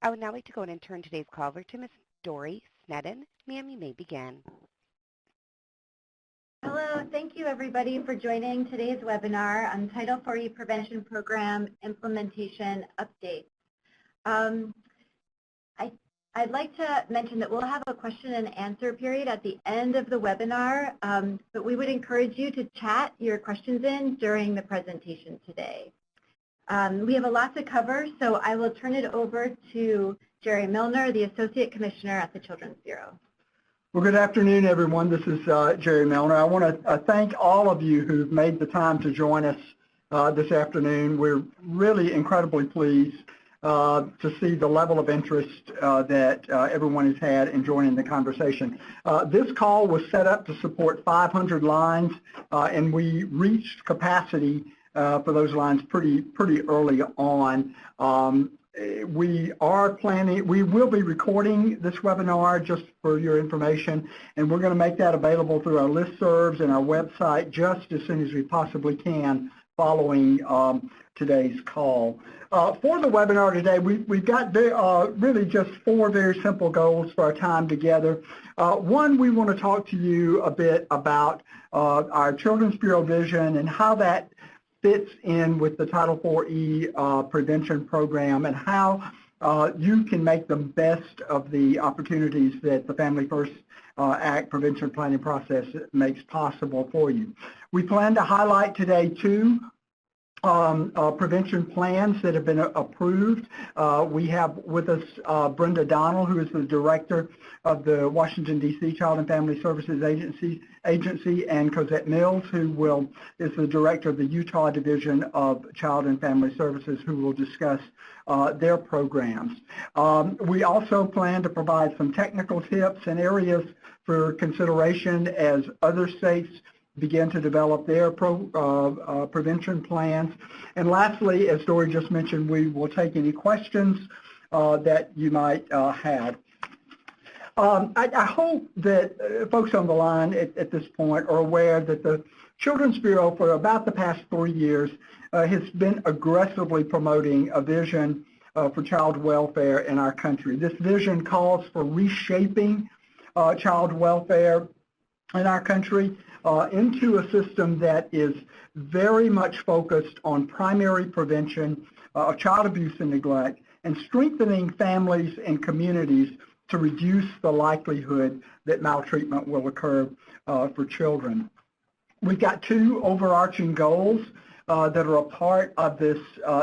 I would now like to go and turn today's call over to Ms. Dory Snedden. Ma'am, you may begin. Hello, thank you everybody for joining today's webinar on Title IV Prevention Program Implementation Updates. I'd like to mention that we'll have a question and answer period at the end of the webinar, but we would encourage you to chat your questions in during the presentation today. We have a lot to cover, so I will turn it over to Jerry Milner, the Associate Commissioner at the Children's Bureau. Well, good afternoon, everyone. This is Jerry Milner. I want to thank all of you who've made the time to join us this afternoon. We're really incredibly pleased to see the level of interest that everyone has had in joining the conversation. This call was set up to support 500 lines, and we reached capacity for those lines pretty early on. We will be recording this webinar just for your information, and we're going to make that available through our listservs and our website just as soon as we possibly can following today's call. For the webinar today, we've got really just 4 very simple goals for our time together. One, we want to talk to you a bit about our Children's Bureau vision and how that fits in with the Title IV prevention program and how you can make the best of the opportunities that the Family First Act prevention planning process makes possible for you. We plan to highlight today 2 prevention plans that have been approved. We have with us Brenda Donnell, who is the Director of the Washington, D.C. Child and Family Services Agency, and Cosette Mills, who is the Director of the Utah Division of Child and Family Services, who will discuss their programs. We also plan to provide some technical tips and areas for consideration as other states begin to develop their prevention plans. And lastly, as Dory just mentioned, we will take any questions that you might have. I hope that folks on the line at this point are aware that the Children's Bureau for about the past 3 years has been aggressively promoting a vision for child welfare in our country. This vision calls for reshaping child welfare in our country into a system that is very much focused on primary prevention of child abuse and neglect and strengthening families and communities to reduce the likelihood that maltreatment will occur for children. We've got 2 overarching goals that are a part of this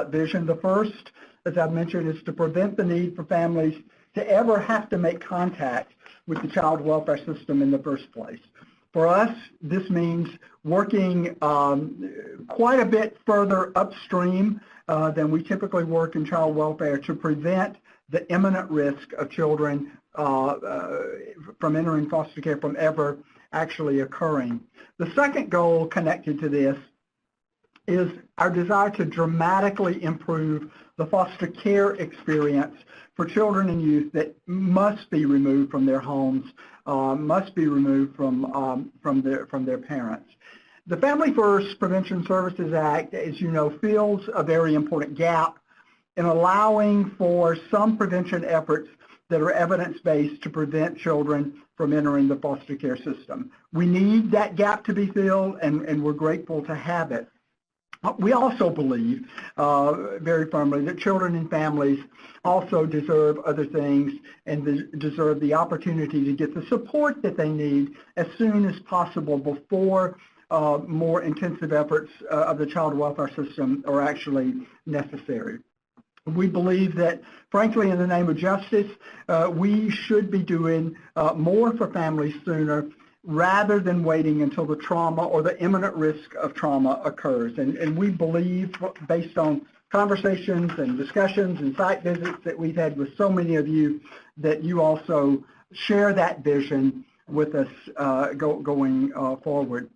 vision. The first, as I've mentioned, is to prevent the need for families to ever have to make contact with the child welfare system in the first place. For us, this means working quite a bit further upstream than we typically work in child welfare to prevent the imminent risk of children from entering foster care from ever actually occurring. The second goal connected to this is our desire to dramatically improve the foster care experience for children and youth that must be removed from their homes, must be removed from their parents. The Family First Prevention Services Act, as you know, fills a very important gap in allowing for some prevention efforts that are evidence-based to prevent children from entering the foster care system. We need that gap to be filled, and we're grateful to have it. We also believe very firmly that children and families also deserve other things and deserve the opportunity to get the support that they need as soon as possible before more intensive efforts of the child welfare system are actually necessary. We believe that, frankly, in the name of justice, we should be doing more for families sooner rather than waiting until the trauma or the imminent risk of trauma occurs. And we believe, based on conversations and discussions and site visits that we've had with so many of you, that you also share that vision with us going forward.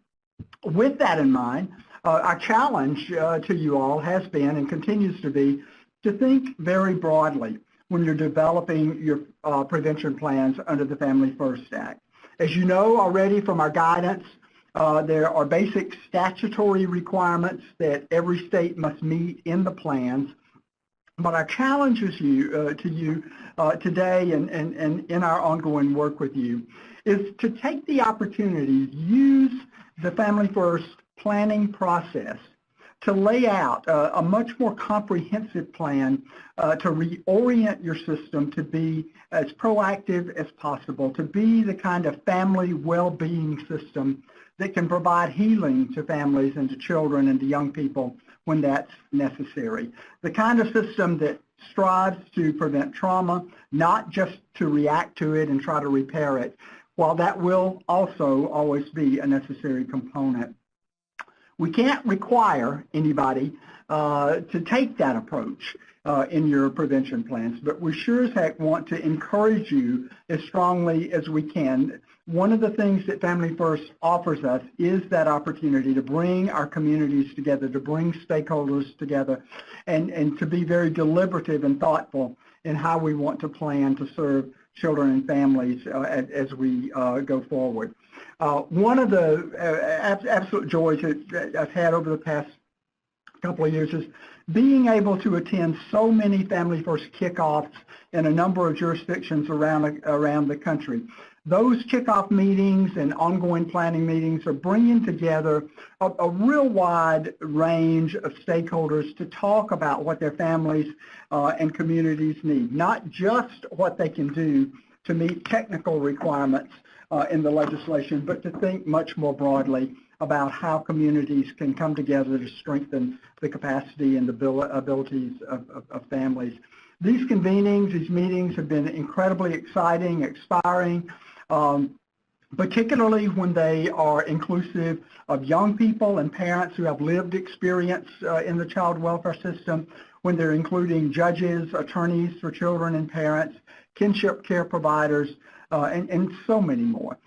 With that in mind, our challenge to you all has been and continues to be to think very broadly when you're developing your prevention plans under the Family First Act. As you know already from our guidance, there are basic statutory requirements that every state must meet in the plans. But our challenge is to you today and in our ongoing work with you is to take the opportunity, use the Family First planning process to lay out a much more comprehensive plan to reorient your system to be as proactive as possible, to be the kind of family well-being system that can provide healing to families and to children and to young people when that's necessary. The kind of system that strives to prevent trauma, not just to react to it and try to repair it, while that will also always be a necessary component. We can't require anybody to take that approach in your prevention plans, but we sure as heck want to encourage you as strongly as we can. One of the things that Family First offers us is that opportunity to bring our communities together, to bring stakeholders together, and to be very deliberative and thoughtful in how we want to plan to serve children and families as we go forward. One of the absolute joys that I've had over the past couple of years is being able to attend so many Family First kickoffs in a number of jurisdictions around the country. Those kickoff meetings and ongoing planning meetings are bringing together a real wide range of stakeholders to talk about what their families and communities need, not just what they can do to meet technical requirements in the legislation, but to think much more broadly about how communities can come together to strengthen the capacity and the abilities of families. These convenings, these meetings have been incredibly exciting, inspiring, particularly when they are inclusive of young people and parents who have lived experience in the child welfare system, when they're including judges, attorneys for children and parents, kinship care providers, and so many more.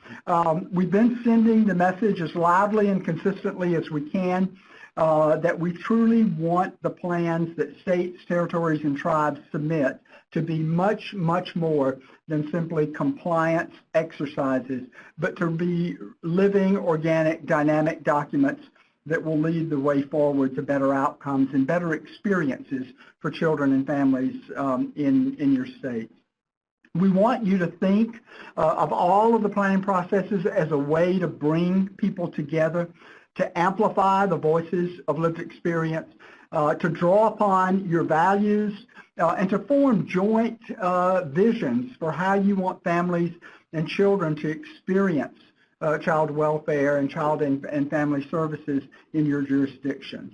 We've been sending the message as loudly and consistently as we can that we truly want the plans that states, territories, and tribes submit to be much, much more than simply compliance exercises, but to be living, organic, dynamic documents that will lead the way forward to better outcomes and better experiences for children and families in your state. We want you to think of all of the planning processes as a way to bring people together, to amplify the voices of lived experience, to draw upon your values, and to form joint visions for how you want families and children to experience child welfare and child and family services in your jurisdictions.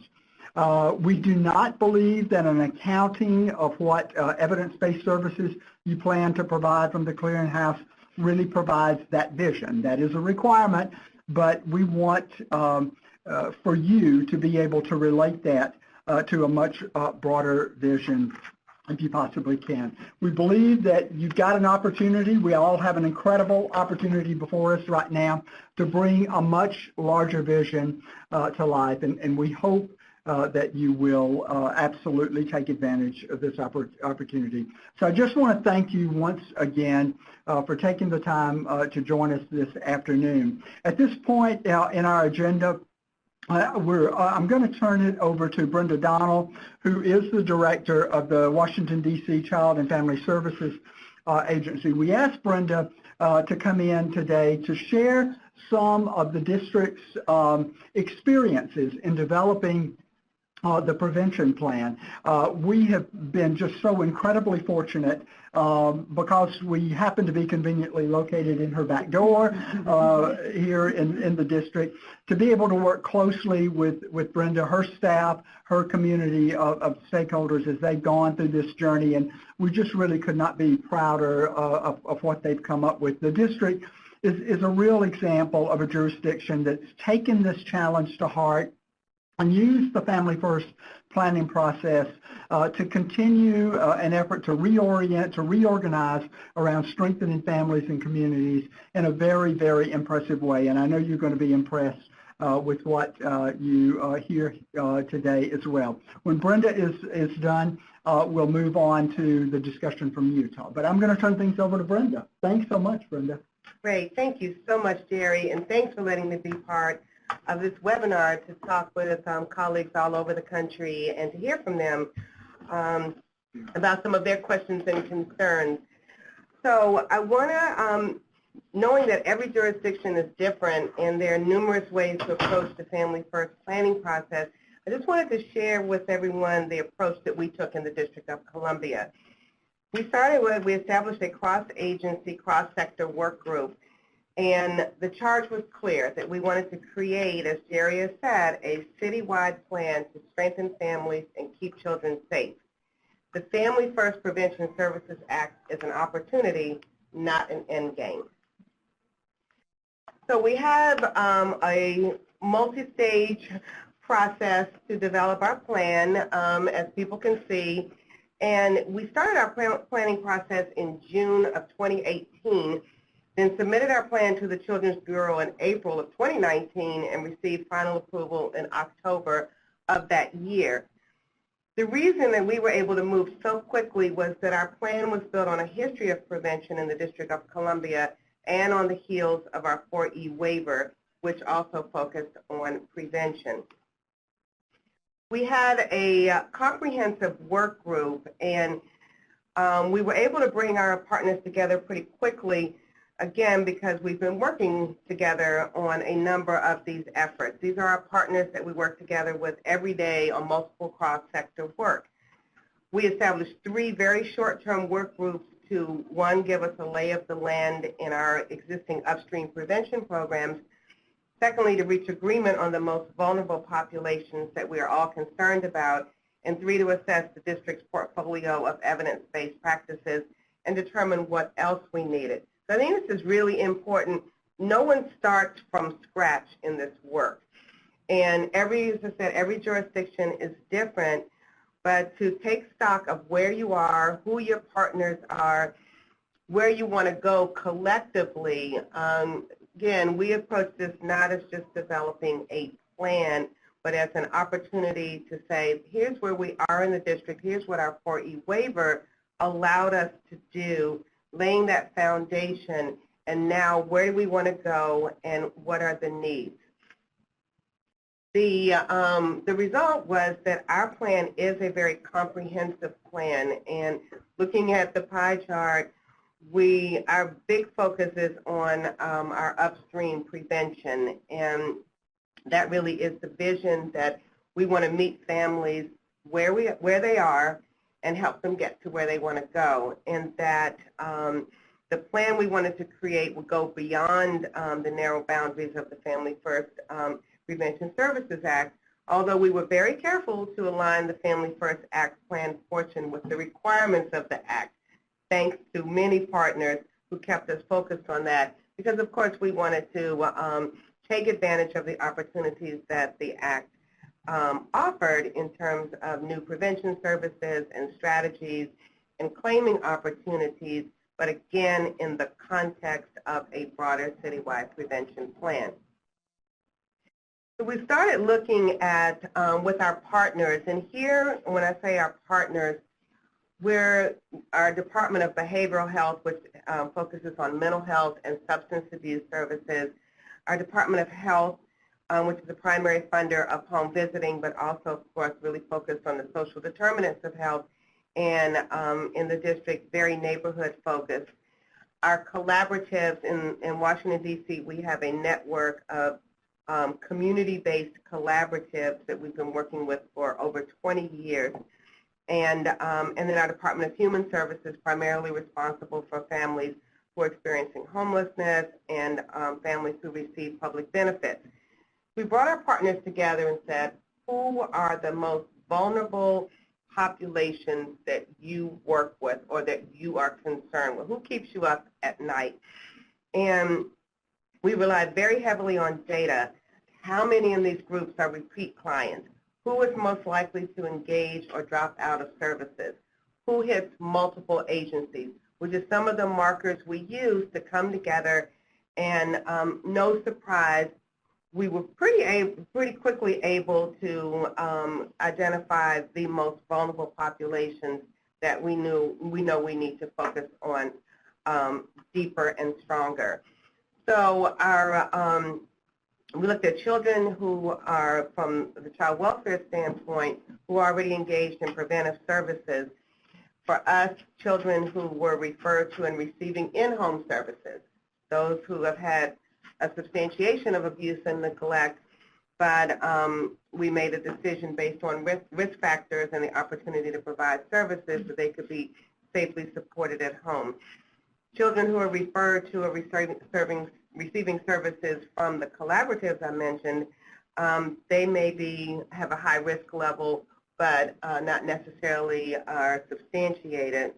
We do not believe that an accounting of what evidence-based services you plan to provide from the clearinghouse really provides that vision. That is a requirement, but we want for you to be able to relate that to a much broader vision if you possibly can. We believe that you've got an opportunity. We all have an incredible opportunity before us right now to bring a much larger vision to life, and we hope that you will absolutely take advantage of this opportunity. So I just want to thank you once again for taking the time to join us this afternoon. At this point in our agenda, I'm going to turn it over to Brenda Donnell, who is the director of the Washington, D.C. Child and Family Services Agency. We asked Brenda to come in today to share some of the district's experiences in developing the prevention plan. We have been just so incredibly fortunate because we happen to be conveniently located in her back door here in the district, to be able to work closely with Brenda, her staff, her community of stakeholders as they've gone through this journey, and we just really could not be prouder of what they've come up with. The district is a real example of a jurisdiction that's taken this challenge to heart and use the Family First planning process to continue an effort to reorient, to reorganize around strengthening families and communities in a very, very impressive way. And I know you're going to be impressed with what you hear today as well. When Brenda is done, we'll move on to the discussion from Utah. But I'm going to turn things over to Brenda. Thanks so much, Brenda. Great. Thank you so much, Jerry, and thanks for letting me be part of this webinar to talk with colleagues all over the country and to hear from them. about some of their questions and concerns. So I want to, knowing that every jurisdiction is different and there are numerous ways to approach the Family First planning process, I just wanted to share with everyone the approach that we took in the District of Columbia. We established a cross-agency, cross-sector work group, and the charge was clear that we wanted to create, as Jerry has said, a citywide plan to strengthen families and keep children safe. The Family First Prevention Services Act is an opportunity, not an end game. So we have a multi-stage process to develop our plan, as people can see. And we started our planning process in June of 2018, then submitted our plan to the Children's Bureau in April of 2019 and received final approval in October of that year. The reason that we were able to move so quickly was that our plan was built on a history of prevention in the District of Columbia and on the heels of our 4E waiver, which also focused on prevention. We had a comprehensive work group, and we were able to bring our partners together pretty quickly, again, because we've been working together on a number of these efforts. These are our partners that we work together with every day on multiple cross-sector work. We established 3 very short-term work groups to, one, give us a lay of the land in our existing upstream prevention programs, secondly, to reach agreement on the most vulnerable populations that we are all concerned about, and 3, to assess the district's portfolio of evidence-based practices and determine what else we needed. So I think this is really important. No one starts from scratch in this work. And as I said, every jurisdiction is different, but to take stock of where you are, who your partners are, where you want to go collectively. Again, we approach this not as just developing a plan, but as an opportunity to say, here's where we are in the district, here's what our 4E waiver allowed us to do, laying that foundation, and now where do we want to go and what are the needs. The result was that our plan is a very comprehensive plan, and looking at the pie chart, our big focus is on our upstream prevention, and that really is the vision that we want to meet families where they are and help them get to where they want to go, and that the plan we wanted to create would go beyond the narrow boundaries of the Family First Prevention Services Act, although we were very careful to align the Family First Act plan portion with the requirements of the Act, thanks to many partners who kept us focused on that, because of course we wanted to take advantage of the opportunities that the Act offered in terms of new prevention services and strategies and claiming opportunities, but again in the context of a broader citywide prevention plan. So we started looking at with our partners, and here when I say our partners, we're our Department of Behavioral Health, which focuses on mental health and substance abuse services, our Department of Health, which is the primary funder of home visiting, but also, of course, really focused on the social determinants of health, and in the district, very neighborhood focused. Our collaboratives in Washington, D.C., we have a network of community-based collaboratives that we've been working with for over 20 years. And then our Department of Human Services, primarily responsible for families who are experiencing homelessness and families who receive public benefits. We brought our partners together and said, who are the most vulnerable populations that you work with or that you are concerned with? Who keeps you up at night? And we relied very heavily on data. How many in these groups are repeat clients? Who is most likely to engage or drop out of services? Who hits multiple agencies? Which is some of the markers we use to come together, and no surprise, we were pretty quickly able to identify the most vulnerable populations that we know we need to focus on deeper and stronger. So we looked at children who are, from the child welfare standpoint, who are already engaged in preventive services. For us, children who were referred to and receiving in-home services, those who have had a substantiation of abuse and neglect, but we made a decision based on risk factors and the opportunity to provide services so they could be safely supported at home. Children who are referred to or receiving services from the collaboratives I mentioned, they may have a high risk level, but not necessarily are substantiated.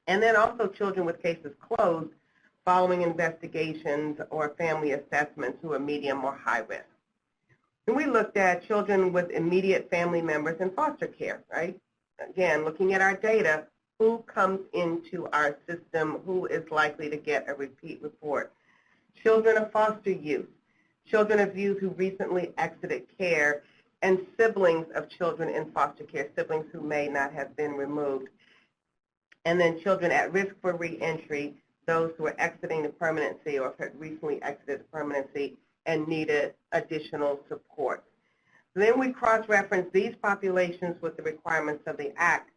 And then also children with cases closed following investigations or family assessments who are medium or high risk. And we looked at children with immediate family members in foster care, right? Again, looking at our data, who comes into our system, who is likely to get a repeat report. Children of foster youth, children of youth who recently exited care, and siblings of children in foster care, siblings who may not have been removed. And then children at risk for reentry, those who are exiting the permanency or have recently exited permanency and needed additional support. Then we cross-reference these populations with the requirements of the Act.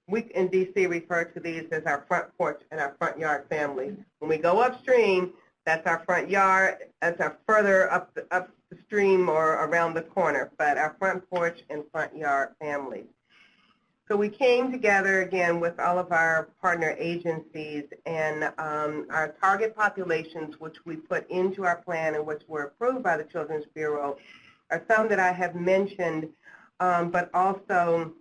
We in DC refer to these as our front porch and our front yard families. When we go upstream, that's our front yard, that's our further up the stream or around the corner, but our front porch and front yard families. So we came together again with all of our partner agencies, and our target populations, which we put into our plan and which were approved by the Children's Bureau, are some that I have mentioned, but also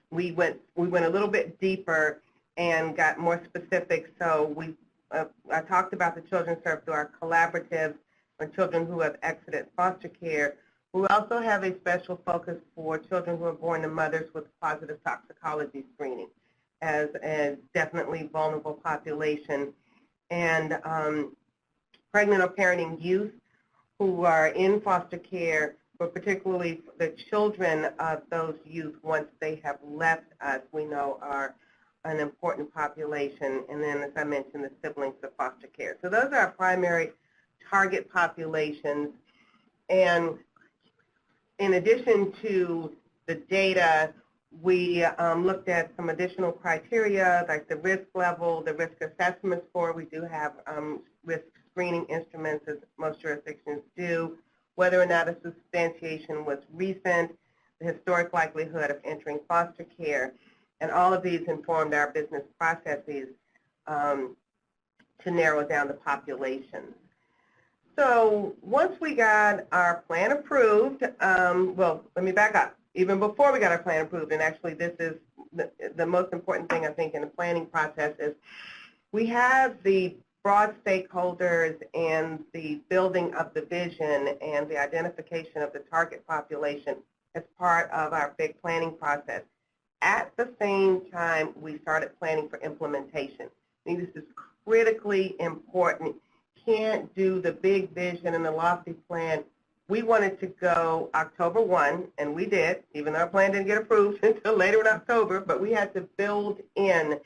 we went a little bit deeper and got more specific. So I talked about the children served through our collaborative for children who have exited foster care. We also have a special focus for children who are born to mothers with positive toxicology screening as a definitely vulnerable population. And pregnant or parenting youth who are in foster care, but particularly the children of those youth once they have left us, we know are an important population. And then, as I mentioned, the siblings of foster care. So those are our primary target populations. And in addition to the data, we looked at some additional criteria like the risk level, the risk assessment score. We do have risk screening instruments, as most jurisdictions do, whether or not a substantiation was recent, the historic likelihood of entering foster care. And all of these informed our business processes to narrow down the populations. So once we got our plan approved, well, let me back up. Even before we got our plan approved, and actually this is the most important thing I think in the planning process, is we have the broad stakeholders and the building of the vision and the identification of the target population as part of our big planning process. At the same time, we started planning for implementation. I think this is critically important. Can't do the big vision and the lofty plan. We wanted to go October 1, and we did, even though our plan didn't get approved until later in October, but we had to build in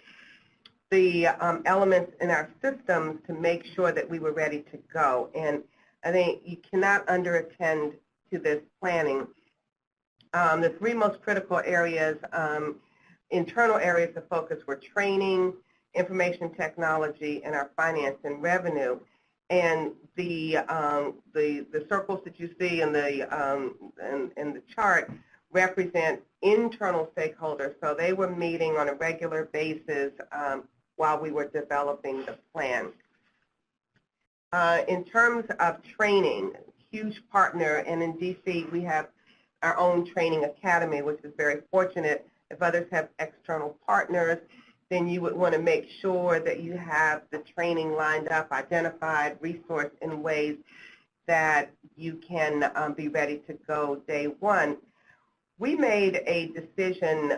the elements in our systems to make sure that we were ready to go. And I think you cannot underattend to this planning. The three most critical areas, internal areas of focus, were training, information technology, and our finance and revenue. And the circles that you see in the chart represent internal stakeholders. So they were meeting on a regular basis while we were developing the plan. In terms of training, huge partner, and in DC we have our own training academy, which is very fortunate. If others have external partners, then you would want to make sure that you have the training lined up, identified, resourced in ways that you can be ready to go day one. We made a decision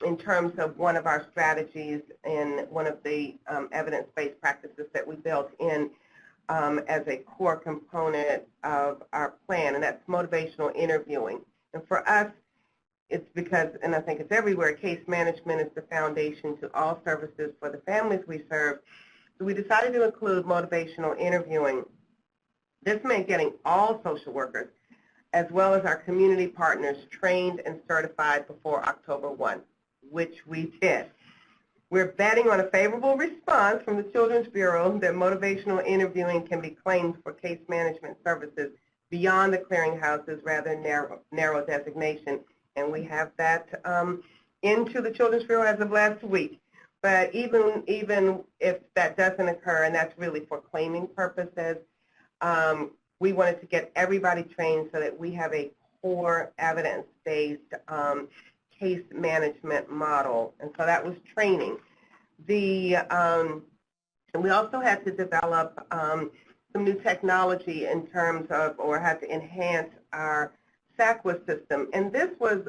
in terms of one of our strategies and one of the evidence-based practices that we built in as a core component of our plan, and that's motivational interviewing. And for us, it's because, and I think it's everywhere, case management is the foundation to all services for the families we serve. So we decided to include motivational interviewing. This meant getting all social workers, as well as our community partners, trained and certified before October 1. which we did. We're betting on a favorable response from the Children's Bureau that motivational interviewing can be claimed for case management services beyond the clearinghouse's rather narrow designation. And we have that into the Children's Bureau as of last week. But even if that doesn't occur, and that's really for claiming purposes, we wanted to get everybody trained so that we have a core evidence-based case management model. And so that was training. And we also had to develop some new technology in terms of, or had to enhance our SACWA system. And this was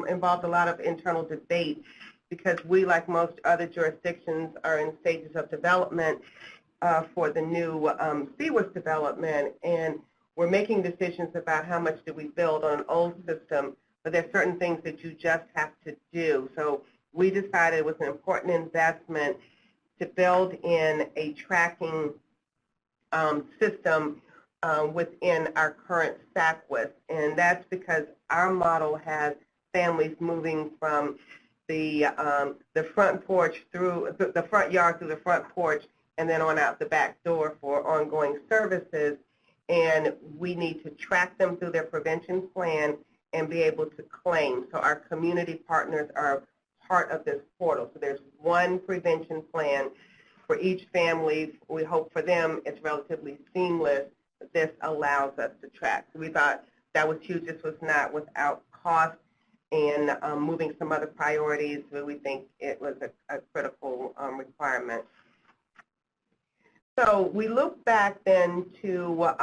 involved a lot of internal debate because we, like most other jurisdictions, are in stages of development for the new CWIS development, and we're making decisions about how much do we build on an old system, but there's certain things that you just have to do. So we decided it was an important investment to build in a tracking system within our current SACWIS, and that's because our model has families moving from the front porch through the front yard through the front porch and then on out the back door for ongoing services, and we need to track them through their prevention plan and be able to claim. So our community partners are part of this portal. So there's one prevention plan for each family. We hope for them it's relatively seamless. This allows us to track. So we thought that was huge. This was not without cost, and moving some other priorities, but we think it was a critical requirement. So we look back then to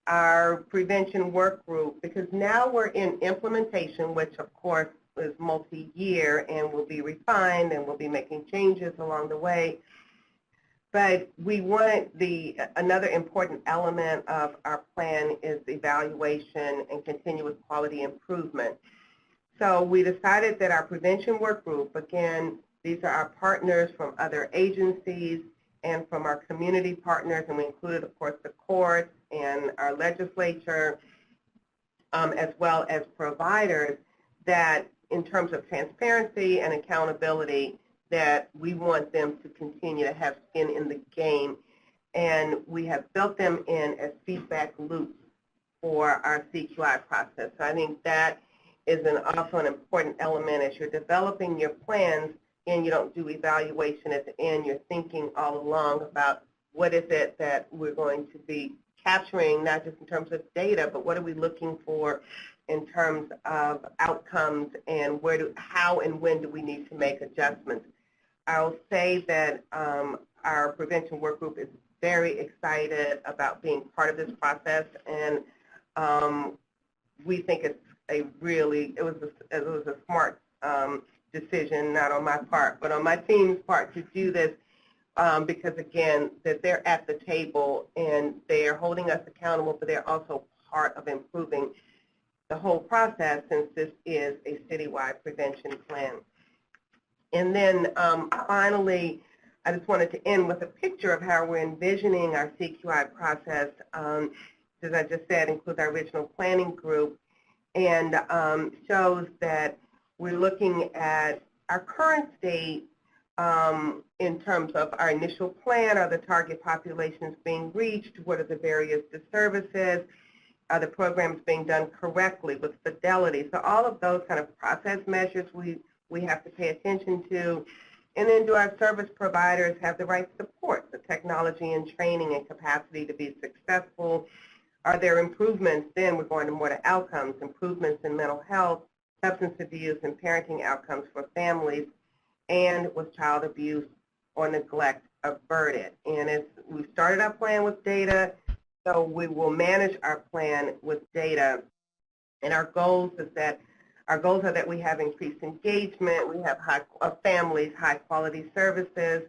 our prevention work group, because now we're in implementation, which of course is multi-year and will be refined and we'll be making changes along the way. But we want another important element of our plan is evaluation and continuous quality improvement. So we decided that our prevention work group, again, these are our partners from other agencies and from our community partners, and we included, of course, the courts and our legislature, as well as providers, that in terms of transparency and accountability, that we want them to continue to have skin in the game. And we have built them in as feedback loops for our CQI process. So I think that is also an important element as you're developing your plans, and you don't do evaluation at the end. You're thinking all along about what is it that we're going to be capturing, not just in terms of data, but what are we looking for in terms of outcomes, and how and when do we need to make adjustments. I'll say that our prevention work group is very excited about being part of this process, and we think it was a smart decision, not on my part, but on my team's part, to do this because, again, that they're at the table and they're holding us accountable, but they're also part of improving the whole process, since this is a citywide prevention plan. And then finally, I just wanted to end with a picture of how we're envisioning our CQI process. As I just said, includes our original planning group, and shows that we're looking at our current state in terms of our initial plan. Are the target populations being reached? What are the various disservices? Are the programs being done correctly with fidelity? So all of those kind of process measures we have to pay attention to. And then do our service providers have the right support, the technology and training and capacity to be successful? Are there improvements? Then we're going to more to outcomes, improvements in mental health, substance abuse, and parenting outcomes for families, and with child abuse or neglect averted. And we started our plan with data, so we will manage our plan with data. And our goals are that we have increased engagement, we have families, high-quality services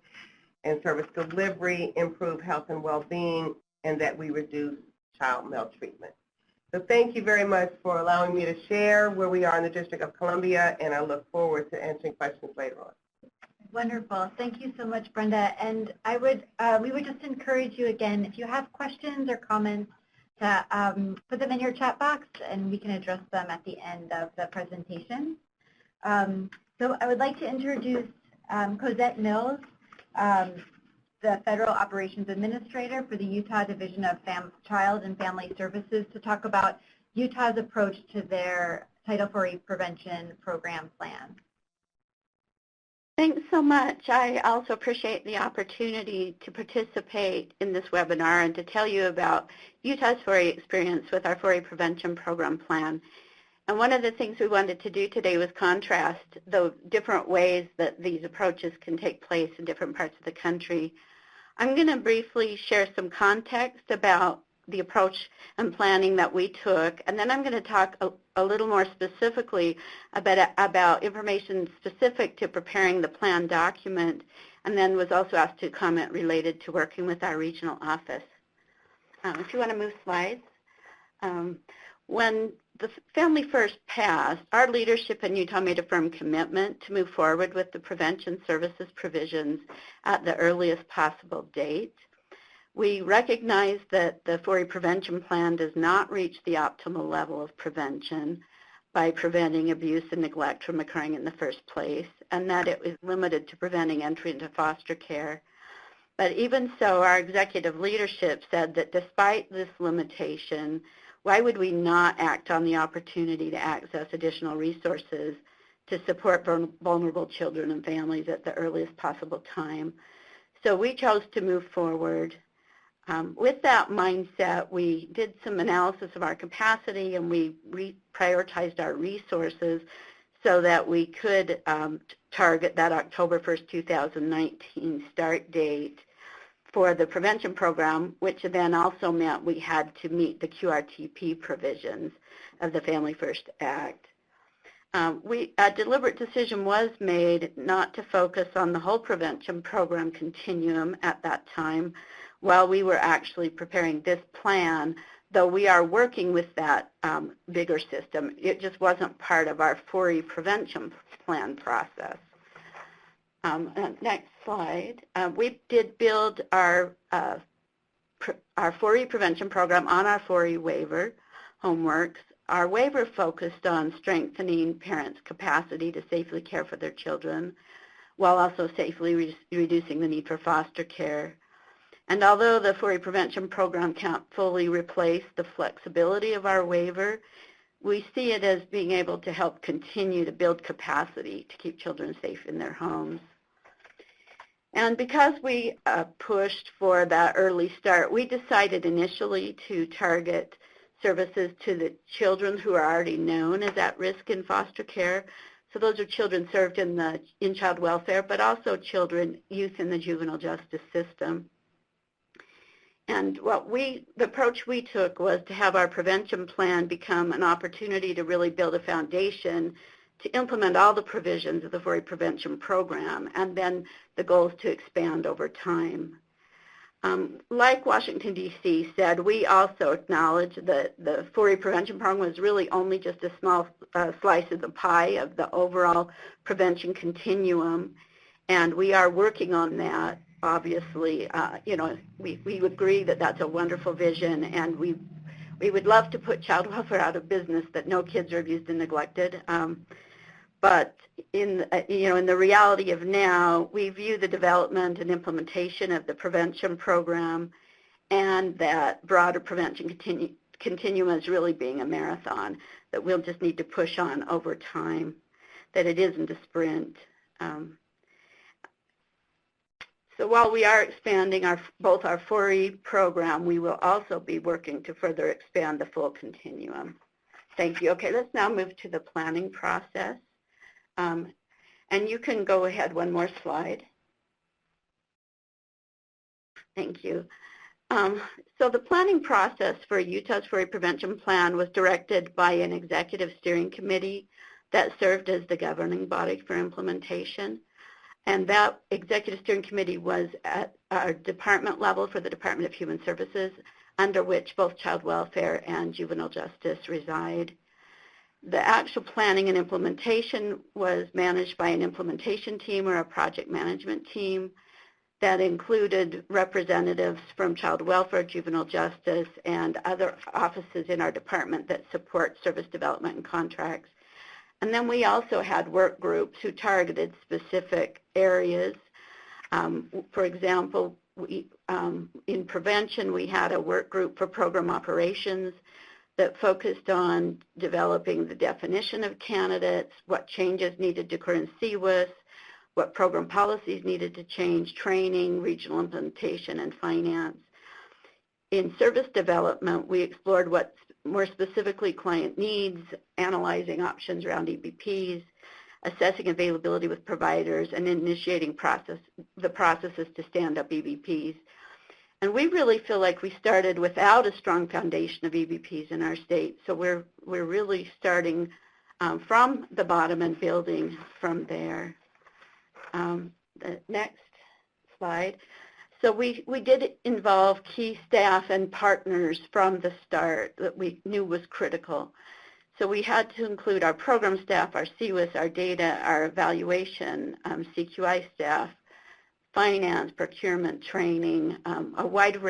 and service delivery, improve health and well-being, and that we reduce child maltreatment. So thank you very much for allowing me to share where we are in the District of Columbia, and I look forward to answering questions later on. Wonderful. Thank you so much, Brenda. And we would just encourage you again, if you have questions or comments, to put them in your chat box, and we can address them at the end of the presentation. So I would like to introduce Cosette Mills, the Federal Operations Administrator for the Utah Division of Child and Family Services, to talk about Utah's approach to their Title IV Prevention Program plan. Thanks so much. I also appreciate the opportunity to participate in this webinar and to tell you about Utah's 4A experience with our 4A Prevention Program plan. And one of the things we wanted to do today was contrast the different ways that these approaches can take place in different parts of the country. I'm going to briefly share some context about the approach and planning that we took, and then I'm going to talk a little more specifically about information specific to preparing the plan document, and then was also asked to comment related to working with our regional office. If you want to move slides. When the Family First passed, our leadership in Utah made a firm commitment to move forward with the prevention services provisions at the earliest possible date. We recognize that the 4A prevention plan does not reach the optimal level of prevention by preventing abuse and neglect from occurring in the first place, and that it is limited to preventing entry into foster care. But even so, our executive leadership said that despite this limitation, why would we not act on the opportunity to access additional resources to support vulnerable children and families at the earliest possible time? So we chose to move forward. With that mindset, we did some analysis of our capacity and we prioritized our resources so that we could target that October 1st, 2019 start date for the prevention program, which then also meant we had to meet the QRTP provisions of the Family First Act. A deliberate decision was made not to focus on the whole prevention program continuum at that time while we were actually preparing this plan, though we are working with that bigger system. It just wasn't part of our 4E prevention plan process. Next slide. We did build our 4E prevention program on our 4E waiver homeworks. Our waiver focused on strengthening parents' capacity to safely care for their children while also safely reducing the need for foster care. And although the 4A prevention program can't fully replace the flexibility of our waiver, we see it as being able to help continue to build capacity to keep children safe in their homes. And because we pushed for that early start, we decided initially to target services to the children who are already known as at risk in foster care. So those are children served in child welfare, but also youth in the juvenile justice system. And the approach we took was to have our prevention plan become an opportunity to really build a foundation to implement all the provisions of the 4A prevention program, and then the goal is to expand over time. Like Washington, D.C. said, we also acknowledge that the 4A prevention program was really only just a small slice of the pie of the overall prevention continuum, and we are working on that. Obviously, we agree that that's a wonderful vision, and we would love to put child welfare out of business, that no kids are abused and neglected. But in the reality of now, we view the development and implementation of the prevention program and that broader prevention continuum as really being a marathon that we'll just need to push on over time, that it isn't a sprint. So while we are expanding both our 4E program, we will also be working to further expand the full continuum. Thank you. Okay, let's now move to the planning process. And you can go ahead one more slide. Thank you. So the planning process for Utah's 4A prevention plan was directed by an executive steering committee that served as the governing body for implementation. And that executive steering committee was at our department level for the Department of Human Services, under which both child welfare and juvenile justice reside. The actual planning and implementation was managed by an implementation team or a project management team that included representatives from child welfare, juvenile justice, and other offices in our department that support service development and contracts, And then we also had work groups who targeted specific areas. For example, in prevention, we had a work group for program operations that focused on developing the definition of candidates, what changes needed to occur in CWIS, what program policies needed to change, training, regional implementation, and finance. In service development, we explored what more specifically client needs, analyzing options around EBPs, assessing availability with providers, and initiating the processes to stand up EBPs. And we really feel like we started without a strong foundation of EBPs in our state, so we're really starting from the bottom and building from there. The next slide. So we did involve key staff and partners from the start that we knew was critical. So we had to include our program staff, our CWIS, our data, our evaluation, CQI staff, finance, procurement, training, a wide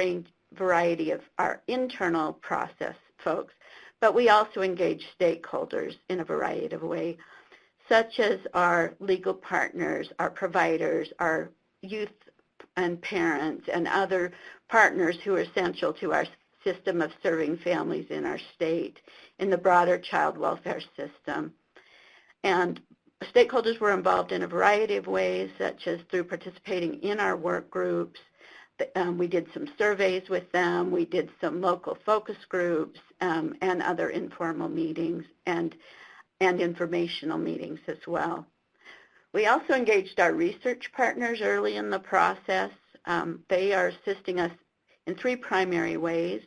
variety of our internal process folks. But we also engaged stakeholders in a variety of ways, such as our legal partners, our providers, our youth and parents, and other partners who are essential to our system of serving families in our state, in the broader child welfare system. And stakeholders were involved in a variety of ways, such as through participating in our work groups. We did some surveys with them. We did some local focus groups and other informal meetings and informational meetings as well. We also engaged our research partners early in the process. They are assisting us in three primary ways.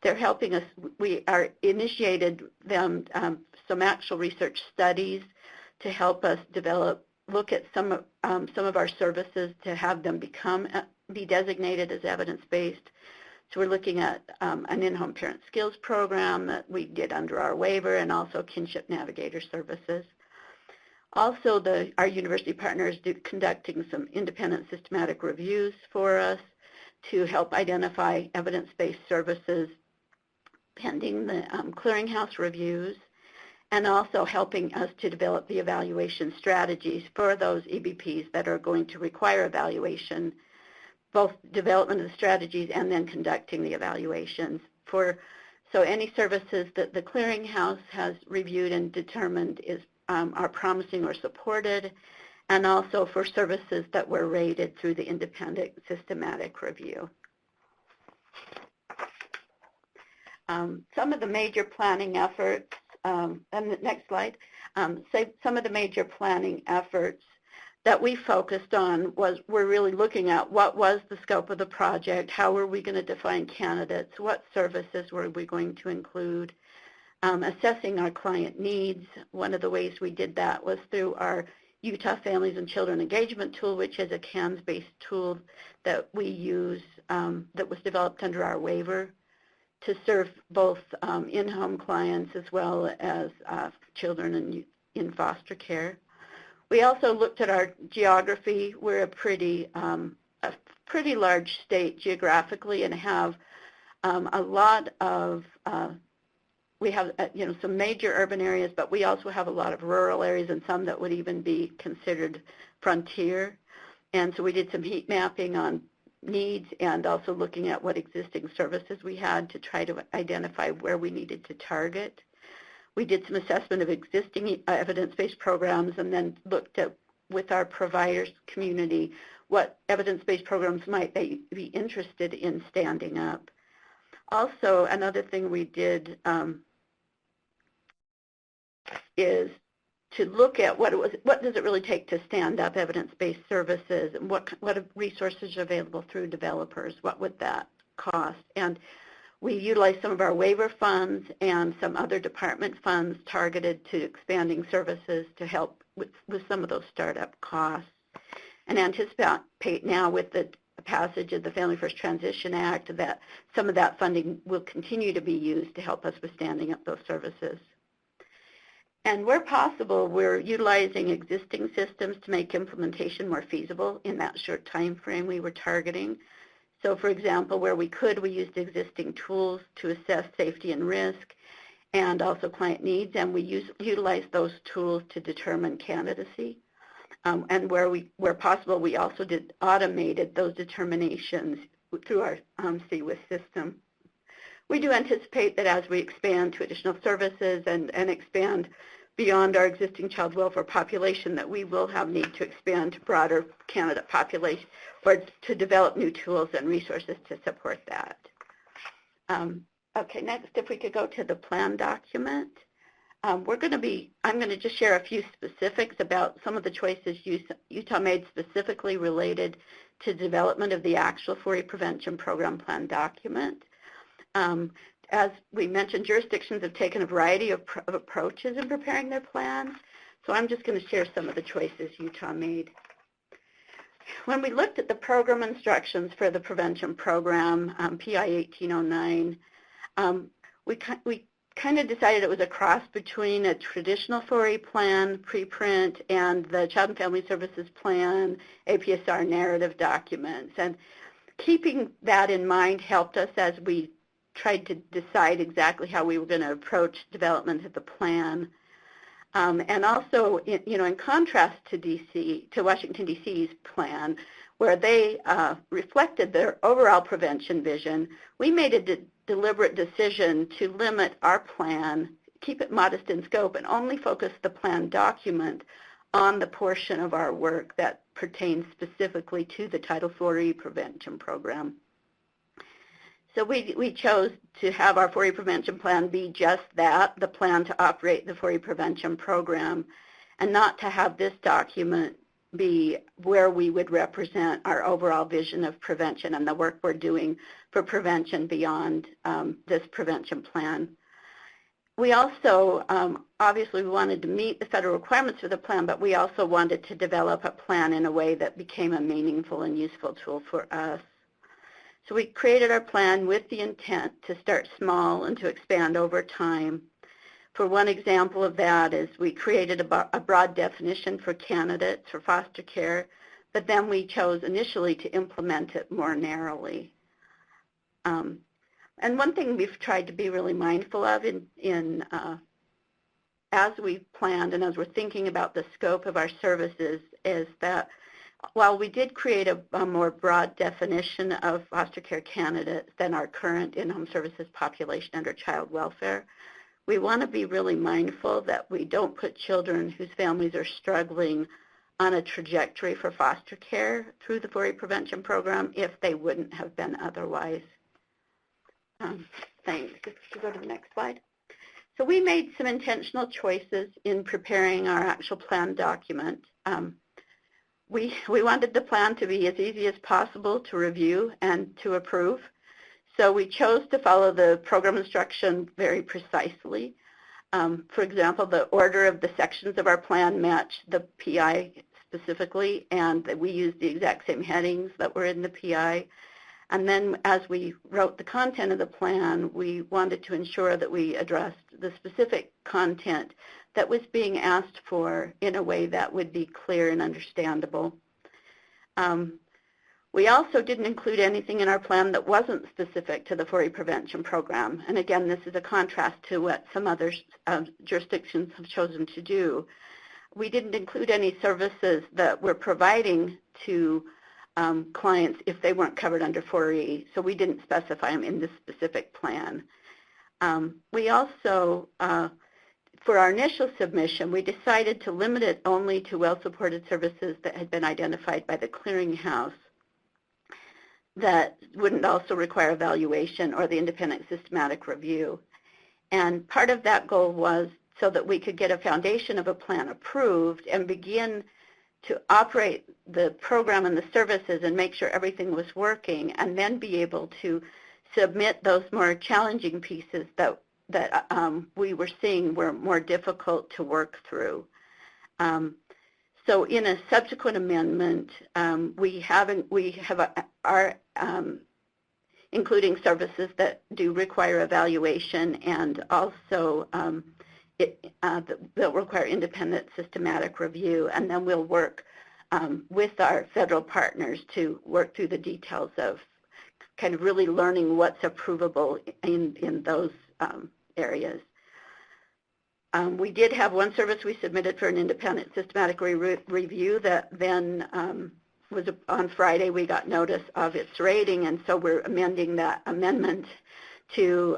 They're helping us. We initiated them some actual research studies to help us look at some of our services to have them be designated as evidence-based. So we're looking at an in-home parent skills program that we did under our waiver, and also kinship navigator services. Also, our university partners conducting some independent systematic reviews for us to help identify evidence-based services pending the clearinghouse reviews, and also helping us to develop the evaluation strategies for those EBPs that are going to require evaluation, both development of the strategies and then conducting the evaluations. So any services that the clearinghouse has reviewed and determined are promising or supported, and also for services that were rated through the independent systematic review. Some of the major planning efforts, and the next slide, some of the major planning efforts that we focused on we're really looking at what was the scope of the project, how were we going to define candidates, what services were we going to include, assessing our client needs. One of the ways we did that was through our Utah Families and Children Engagement Tool, which is a CAMS-based tool that we use that was developed under our waiver to serve both in-home clients as well as children in foster care. We also looked at our geography. We're a pretty large state geographically and have a lot of we have some major urban areas, but we also have a lot of rural areas and some that would even be considered frontier. And so we did some heat mapping on needs and also looking at what existing services we had to try to identify where we needed to target. We did some assessment of existing evidence-based programs and then looked at, with our providers community, what evidence-based programs might they be interested in standing up. Also, another thing we did is to look at what does it really take to stand up evidence-based services, and what resources are available through developers, what would that cost. And we utilized some of our waiver funds and some other department funds targeted to expanding services to help with some of those startup costs, and anticipate now with the passage of the Family First Transition Act that some of that funding will continue to be used to help us with standing up those services. And where possible, we're utilizing existing systems to make implementation more feasible in that short time frame we were targeting. So for example, where we could, we used existing tools to assess safety and risk and also client needs, and we utilize those tools to determine candidacy. And where possible, we also automated those determinations through our CWIS system. We do anticipate that as we expand to additional services and expand beyond our existing child welfare population, that we will have need to expand to broader candidate population or to develop new tools and resources to support that. Okay, next, if we could go to the plan document. I'm going to just share a few specifics about some of the choices Utah made specifically related to development of the actual 4A prevention program plan document. As we mentioned, jurisdictions have taken a variety of approaches in preparing their plans, so I'm just going to share some of the choices Utah made. When we looked at the program instructions for the prevention program, PI 1809, we kind of decided it was a cross between a traditional 4A plan, preprint, and the Child and Family Services Plan, APSR narrative documents. And keeping that in mind helped us as we tried to decide exactly how we were going to approach development of the plan. And also, in contrast to Washington, D.C.'s plan, where they reflected their overall prevention vision, we made a deliberate decision to limit our plan, keep it modest in scope, and only focus the plan document on the portion of our work that pertains specifically to the Title 4E prevention program. So we chose to have our 4A prevention plan be just that, the plan to operate the 4A prevention program, and not to have this document be where we would represent our overall vision of prevention and the work we're doing for prevention beyond this prevention plan. We also, obviously, we wanted to meet the federal requirements for the plan, but we also wanted to develop a plan in a way that became a meaningful and useful tool for us. So we created our plan with the intent to start small and to expand over time. For one example of that is we created a broad definition for candidates for foster care, but then we chose initially to implement it more narrowly. And one thing we've tried to be really mindful of as we planned and as we're thinking about the scope of our services is that while we did create a more broad definition of foster care candidates than our current in-home services population under child welfare, we want to be really mindful that we don't put children whose families are struggling on a trajectory for foster care through the 4A prevention program if they wouldn't have been otherwise. Thanks. Let's go to the next slide. So we made some intentional choices in preparing our actual plan document. We wanted the plan to be as easy as possible to review and to approve. So we chose to follow the program instruction very precisely. For example, the order of the sections of our plan matched the PI specifically, and that we used the exact same headings that were in the PI. And then as we wrote the content of the plan, we wanted to ensure that we addressed the specific content that was being asked for in a way that would be clear and understandable. We also didn't include anything in our plan that wasn't specific to the 4A prevention program. And again, this is a contrast to what some other jurisdictions have chosen to do. We didn't include any services that we're providing to clients if they weren't covered under 4E, so we didn't specify them in this specific plan. We also, for our initial submission, we decided to limit it only to well-supported services that had been identified by the clearinghouse that wouldn't also require evaluation or the independent systematic review. And part of that goal was so that we could get a foundation of a plan approved and begin to operate the program and the services and make sure everything was working, and then be able to submit those more challenging pieces that we were seeing were more difficult to work through. So in a subsequent amendment, we have including services that do require evaluation, and also that require independent systematic review, and then we'll work with our federal partners to work through the details of kind of really learning what's approvable in those areas. We did have one service we submitted for an independent systematic review that then was on Friday. We got notice of its rating, and so we're amending that amendment to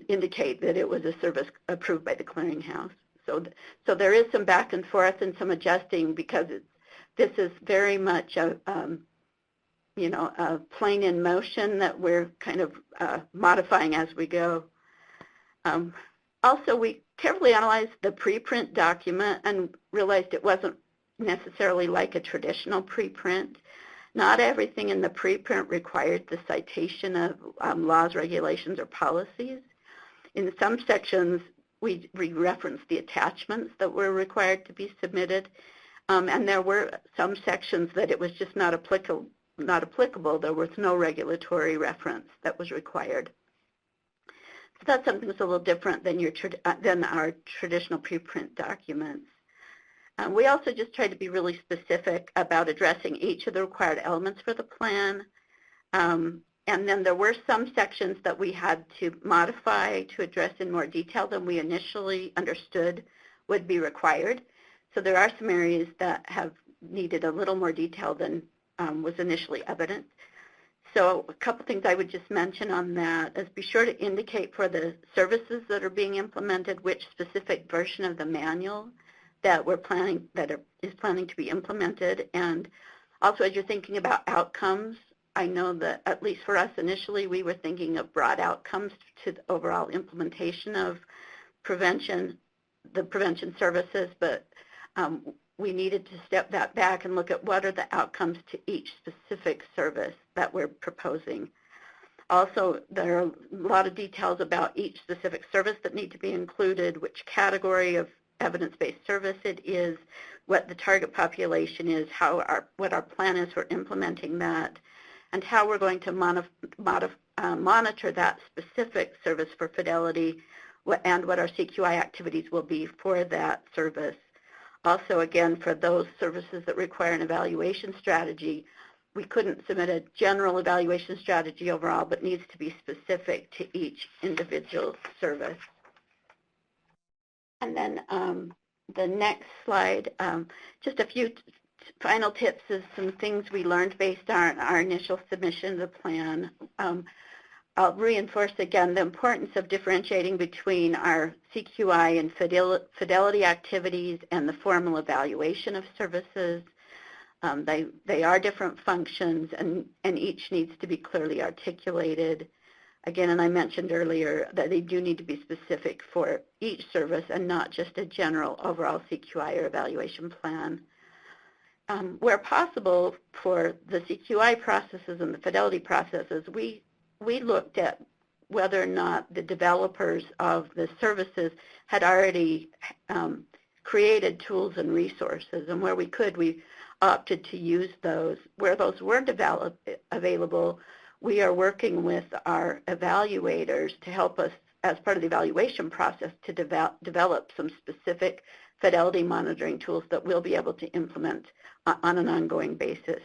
indicate that it was a service approved by the clearinghouse. So there is some back and forth and some adjusting because this is very much a plane in motion that we're kind of modifying as we go. Also, we carefully analyzed the preprint document and realized it wasn't necessarily like a traditional preprint. Not everything in the preprint required the citation of laws, regulations, or policies. In some sections, we referenced the attachments that were required to be submitted, and there were some sections that it was just not applicable. There was no regulatory reference that was required. So that's something that's a little different than our traditional preprint documents. We also just tried to be really specific about addressing each of the required elements for the plan. And then there were some sections that we had to modify to address in more detail than we initially understood would be required. So there are some areas that have needed a little more detail than was initially evident. So a couple things I would just mention on that is be sure to indicate for the services that are being implemented which specific version of the manual that is planning to be implemented. And also, as you're thinking about outcomes, I know that at least for us initially, we were thinking of broad outcomes to the overall implementation of the prevention services, but we needed to step that back and look at what are the outcomes to each specific service that we're proposing. Also, there are a lot of details about each specific service that need to be included, which category of evidence-based service it is, what the target population is, what our plan is for implementing that, and how we're going to monitor that specific service for fidelity, and what our CQI activities will be for that service. Also, again, for those services that require an evaluation strategy, we couldn't submit a general evaluation strategy overall, but needs to be specific to each individual service. And then the next slide, just a few final tips of some things we learned based on our initial submission of the plan. I'll reinforce again the importance of differentiating between our CQI and fidelity activities and the formal evaluation of services. They are different functions, and each needs to be clearly articulated. Again, and I mentioned earlier that they do need to be specific for each service and not just a general overall CQI or evaluation plan. Where possible for the CQI processes and the fidelity processes, we looked at whether or not the developers of the services had already created tools and resources, and where we could, we opted to use those. Where those were available, we are working with our evaluators to help us, as part of the evaluation process, to develop some specific fidelity monitoring tools that we'll be able to implement on an ongoing basis.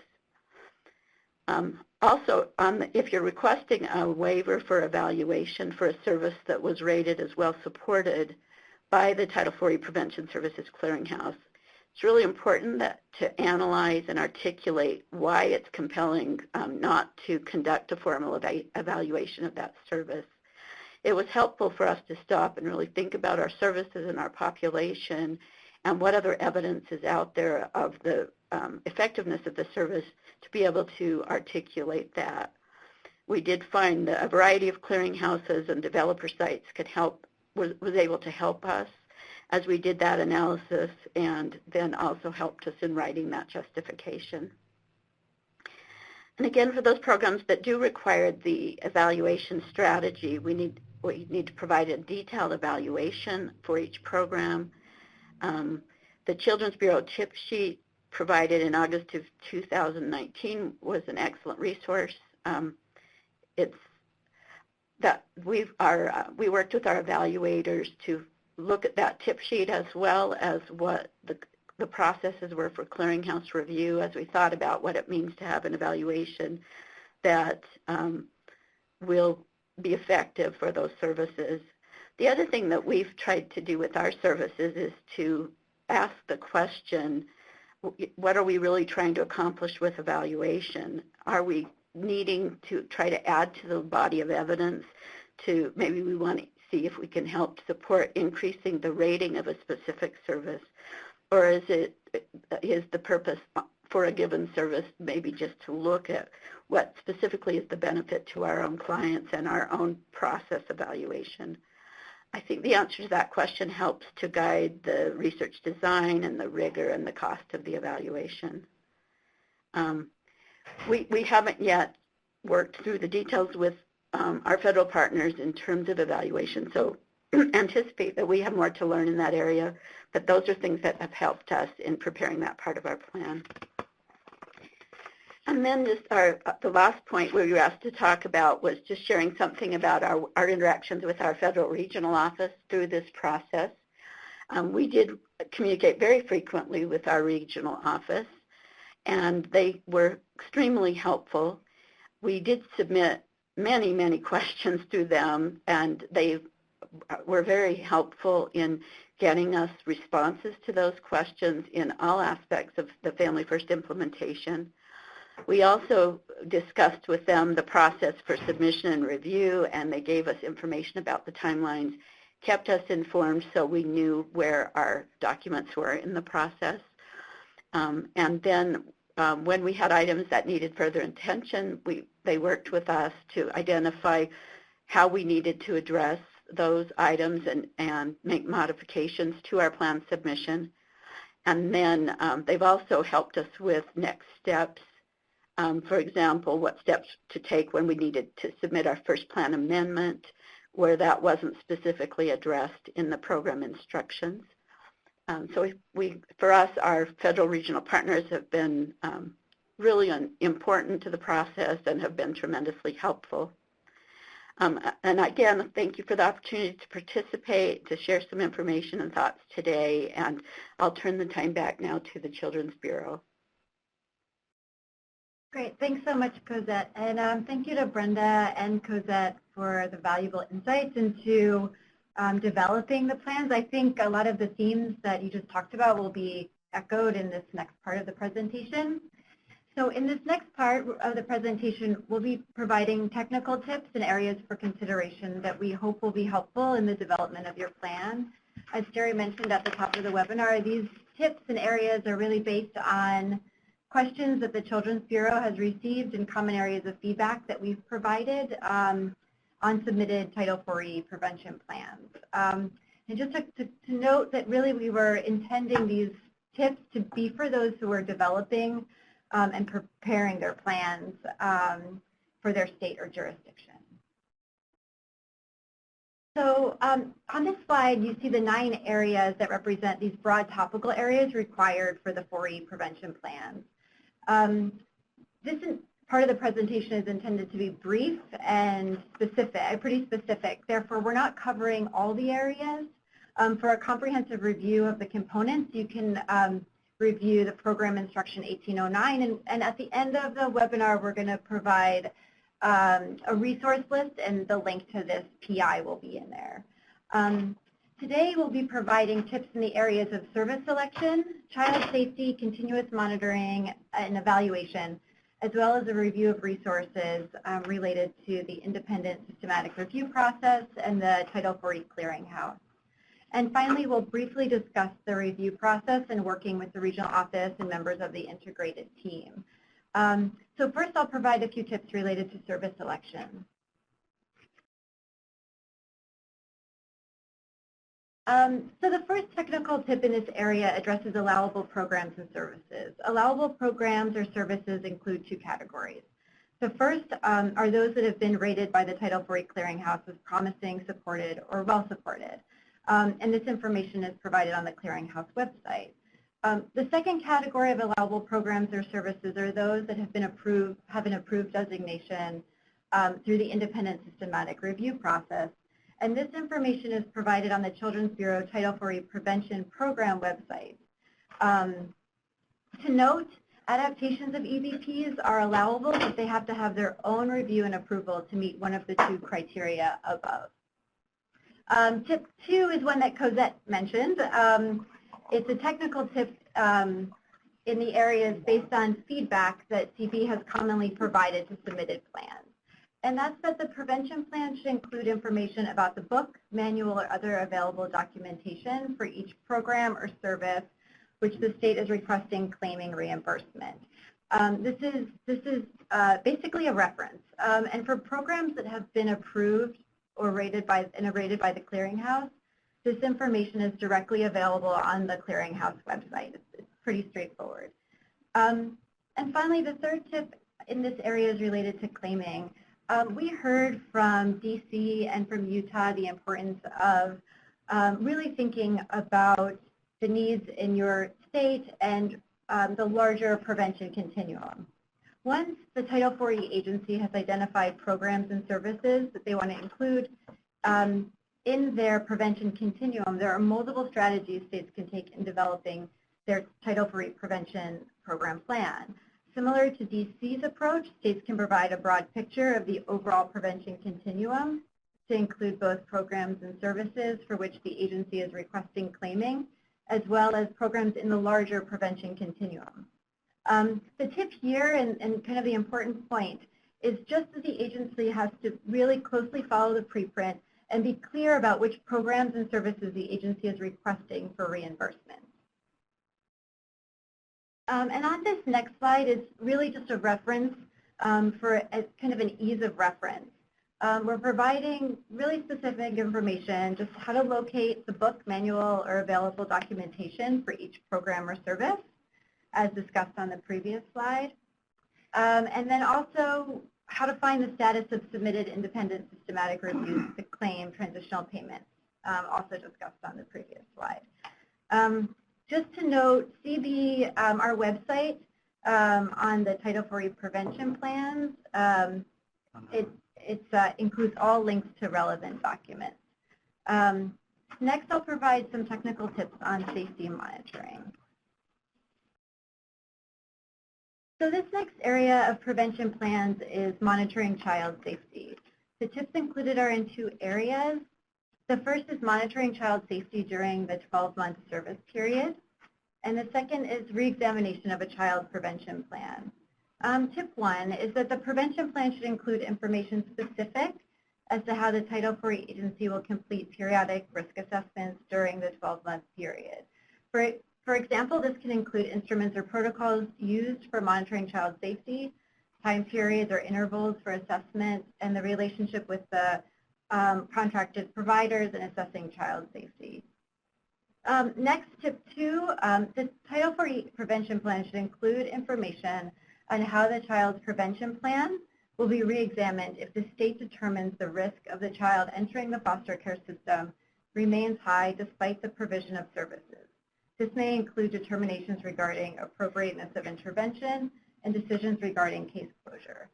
Also, if you're requesting a waiver for evaluation for a service that was rated as well supported by the Title IV Prevention Services Clearinghouse, it's really important to analyze and articulate why it's compelling not to conduct a formal evaluation of that service. It was helpful for us to stop and really think about our services and our population and what other evidence is out there of the effectiveness of the service to be able to articulate that. We did find that a variety of clearinghouses and developer sites was able to help us as we did that analysis, and then also helped us in writing that justification. And again, for those programs that do require the evaluation strategy, we need to provide a detailed evaluation for each program. The Children's Bureau tip sheet provided in August of 2019 was an excellent resource. We worked with our evaluators to look at that tip sheet as well as what the processes were for clearinghouse review as we thought about what it means to have an evaluation that will be effective for those services. The other thing that we've tried to do with our services is to ask the question, what are we really trying to accomplish with evaluation? Are we needing to try to add to the body of evidence to maybe we want to see if we can help support increasing the rating of a specific service? Or is the purpose for a given service maybe just to look at what specifically is the benefit to our own clients and our own process evaluation? I think the answer to that question helps to guide the research design and the rigor and the cost of the evaluation. We haven't yet worked through the details with our federal partners in terms of evaluation, so anticipate that we have more to learn in that area, but those are things that have helped us in preparing that part of our plan. And then just the last point we were asked to talk about was just sharing something about our interactions with our federal regional office through this process. We did communicate very frequently with our regional office, and they were extremely helpful. We did submit many, many questions to them, and they were very helpful in getting us responses to those questions in all aspects of the Family First implementation. We also discussed with them the process for submission and review, and they gave us information about the timelines, kept us informed so we knew where our documents were in the process. And then when we had items that needed further attention, they worked with us to identify how we needed to address those items and make modifications to our plan submission. And then they've also helped us with next steps. For example, what steps to take when we needed to submit our first plan amendment, where that wasn't specifically addressed in the program instructions. So for us, our federal regional partners have been really important to the process and have been tremendously helpful. And again, thank you for the opportunity to participate, to share some information and thoughts today, and I'll turn the time back now to the Children's Bureau. Great. Thanks so much, Cosette. And thank you to Brenda and Cosette for the valuable insights into developing the plans. I think a lot of the themes that you just talked about will be echoed in this next part of the presentation. So in this next part of the presentation, we'll be providing technical tips and areas for consideration that we hope will be helpful in the development of your plan. As Jerry mentioned at the top of the webinar, these tips and areas are really based on questions that the Children's Bureau has received and common areas of feedback that we've provided on submitted Title IV prevention plans. And just to note that really we were intending these tips to be for those who are developing and preparing their plans for their state or jurisdiction. So on this slide, you see the 9 areas that represent these broad topical areas required for the 4E prevention plans. This part of the presentation is intended to be brief and specific, pretty specific. Therefore, we're not covering all the areas. For a comprehensive review of the components, you can review the program instruction 1809, and at the end of the webinar, we're going to provide a resource list, and the link to this PI will be in there. Today, we'll be providing tips in the areas of service selection, child safety, continuous monitoring, and evaluation, as well as a review of resources related to the independent systematic review process and the Title IV clearinghouse. And finally, we'll briefly discuss the review process and working with the regional office and members of the integrated team. So first, I'll provide a few tips related to service selection. So the first technical tip in this area addresses allowable programs and services. Allowable programs or services include 2 categories. The first are those that have been rated by the Title IV clearinghouse as promising, supported, or well supported. And this information is provided on the clearinghouse website. The second category of allowable programs or services are those that have an approved designation through the independent systematic review process. And this information is provided on the Children's Bureau Title IV Prevention Program website. To note, adaptations of EBPs are allowable, but they have to have their own review and approval to meet one of the 2 criteria above. Tip 2 is one that Cosette mentioned. It's a technical tip in the areas based on feedback that CB has commonly provided to submitted plans. And that's that the prevention plan should include information about the book, manual, or other available documentation for each program or service which the state is requesting claiming reimbursement. This is basically a reference. And for programs that have been approved or rated by the clearinghouse, this information is directly available on the clearinghouse website. It's pretty straightforward. And finally, the third tip in this area is related to claiming. We heard from DC and from Utah the importance of really thinking about the needs in your state and the larger prevention continuum. Once the Title IV agency has identified programs and services that they want to include in their prevention continuum, there are multiple strategies states can take in developing their Title IV prevention program plan. Similar to DC's approach, states can provide a broad picture of the overall prevention continuum to include both programs and services for which the agency is requesting claiming, as well as programs in the larger prevention continuum. The tip here and kind of the important point is just that the agency has to really closely follow the preprint and be clear about which programs and services the agency is requesting for reimbursement. And on this next slide is really just a reference for kind of an ease of reference. We're providing really specific information, just how to locate the book, manual, or available documentation for each program or service, as discussed on the previous slide. And then also how to find the status of submitted independent systematic reviews to claim transitional payments, also discussed on the previous slide. Just to note, CB, our website on the Title IV prevention plans, it includes all links to relevant documents. Next, I'll provide some technical tips on safety monitoring. So this next area of prevention plans is monitoring child safety. The tips included are in two areas. The first is monitoring child safety during the 12-month service period. And the second is reexamination of a child prevention plan. Tip 1 is that the prevention plan should include information specific as to how the Title IV agency will complete periodic risk assessments during the 12-month period. For example, this can include instruments or protocols used for monitoring child safety, time periods or intervals for assessment, and the relationship with the contracted providers in assessing child safety. Next, tip 2, the Title IV prevention plan should include information on how the child's prevention plan will be reexamined if the state determines the risk of the child entering the foster care system remains high despite the provision of services. This may include determinations regarding appropriateness of intervention and decisions regarding case closure.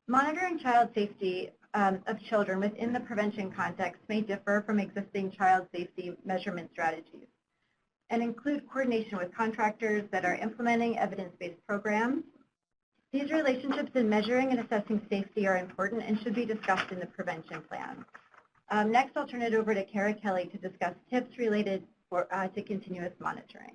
Monitoring child safety of children within the prevention context may differ from existing child safety measurement strategies and include coordination with contractors that are implementing evidence-based programs. These relationships in measuring and assessing safety are important and should be discussed in the prevention plan. Next, I'll turn it over to Kara Kelly to discuss tips related to continuous monitoring.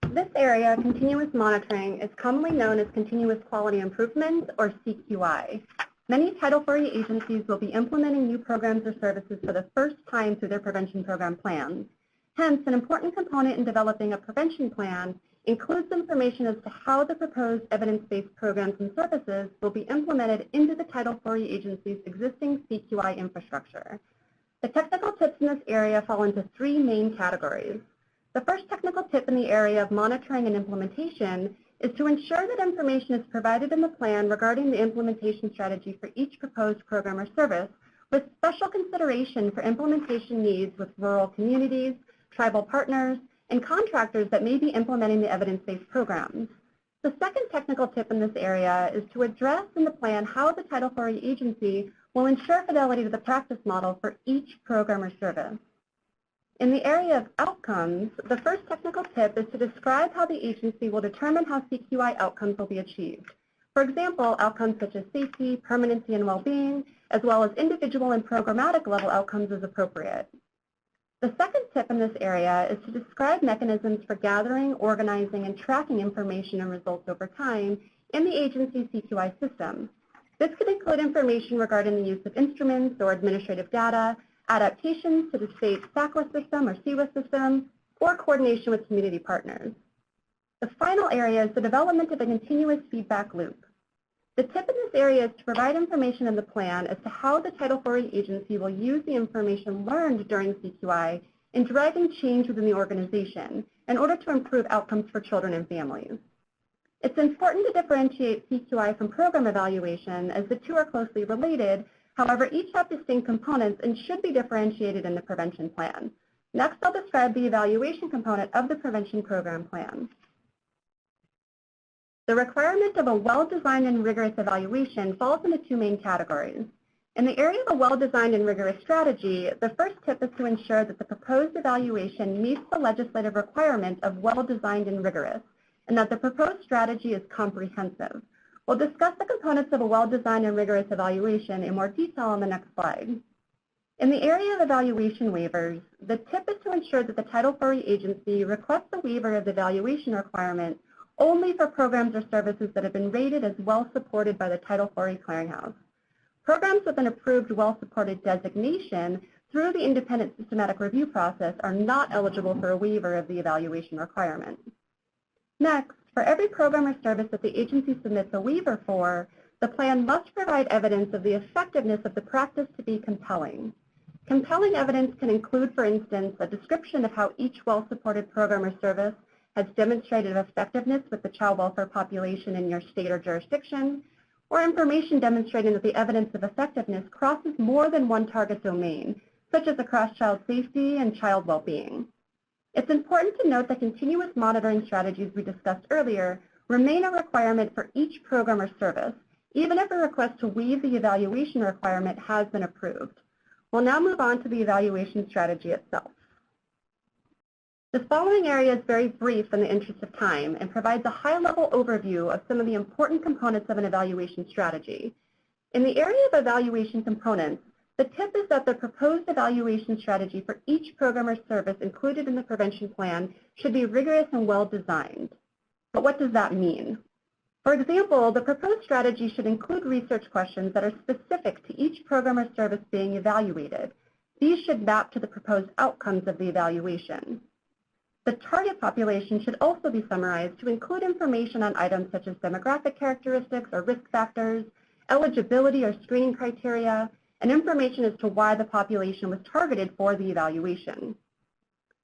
This area, continuous monitoring, is commonly known as continuous quality improvements, or CQI. Many Title IV agencies will be implementing new programs or services for the first time through their prevention program plans. Hence, an important component in developing a prevention plan includes information as to how the proposed evidence-based programs and services will be implemented into the Title IV agency's existing CQI infrastructure. The technical tips in this area fall into three main categories. The first technical tip in the area of monitoring and implementation is to ensure that information is provided in the plan regarding the implementation strategy for each proposed program or service, with special consideration for implementation needs with rural communities, tribal partners, and contractors that may be implementing the evidence-based programs. The second technical tip in this area is to address in the plan how the Title IV agency will ensure fidelity to the practice model for each program or service. In the area of outcomes, the first technical tip is to describe how the agency will determine how CQI outcomes will be achieved. For example, outcomes such as safety, permanency, and well-being, as well as individual and programmatic level outcomes as appropriate. The second tip in this area is to describe mechanisms for gathering, organizing, and tracking information and results over time in the agency's CQI system. This could include information regarding the use of instruments or administrative data, adaptations to the state SACWA system or CWA system, or coordination with community partners. The final area is the development of a continuous feedback loop. The tip in this area is to provide information in the plan as to how the Title IV agency will use the information learned during CQI in driving change within the organization in order to improve outcomes for children and families. It's important to differentiate CQI from program evaluation as the two are closely related. However, each have distinct components and should be differentiated in the prevention plan. Next, I'll describe the evaluation component of the prevention program plan. The requirement of a well-designed and rigorous evaluation falls into two main categories. In the area of a well-designed and rigorous strategy, the first tip is to ensure that the proposed evaluation meets the legislative requirement of well-designed and rigorous, and that the proposed strategy is comprehensive. We'll discuss the components of a well-designed and rigorous evaluation in more detail on the next slide. In the area of evaluation waivers, the tip is to ensure that the Title IV agency requests a waiver of the evaluation requirement only for programs or services that have been rated as well supported by the Title IV Clearinghouse. Programs with an approved well-supported designation through the independent systematic review process are not eligible for a waiver of the evaluation requirement. Next, for every program or service that the agency submits a waiver for, the plan must provide evidence of the effectiveness of the practice to be compelling. Compelling evidence can include, for instance, a description of how each well-supported program or service has demonstrated effectiveness with the child welfare population in your state or jurisdiction, or information demonstrating that the evidence of effectiveness crosses more than one target domain, such as across child safety and child well-being. It's important to note that continuous monitoring strategies we discussed earlier remain a requirement for each program or service, even if a request to waive the evaluation requirement has been approved. We'll now move on to the evaluation strategy itself. This following area is very brief in the interest of time and provides a high-level overview of some of the important components of an evaluation strategy. In the area of evaluation components, the tip is that the proposed evaluation strategy for each program or service included in the prevention plan should be rigorous and well-designed. But what does that mean? For example, the proposed strategy should include research questions that are specific to each program or service being evaluated. These should map to the proposed outcomes of the evaluation. The target population should also be summarized to include information on items such as demographic characteristics or risk factors, eligibility or screening criteria, and information as to why the population was targeted for the evaluation.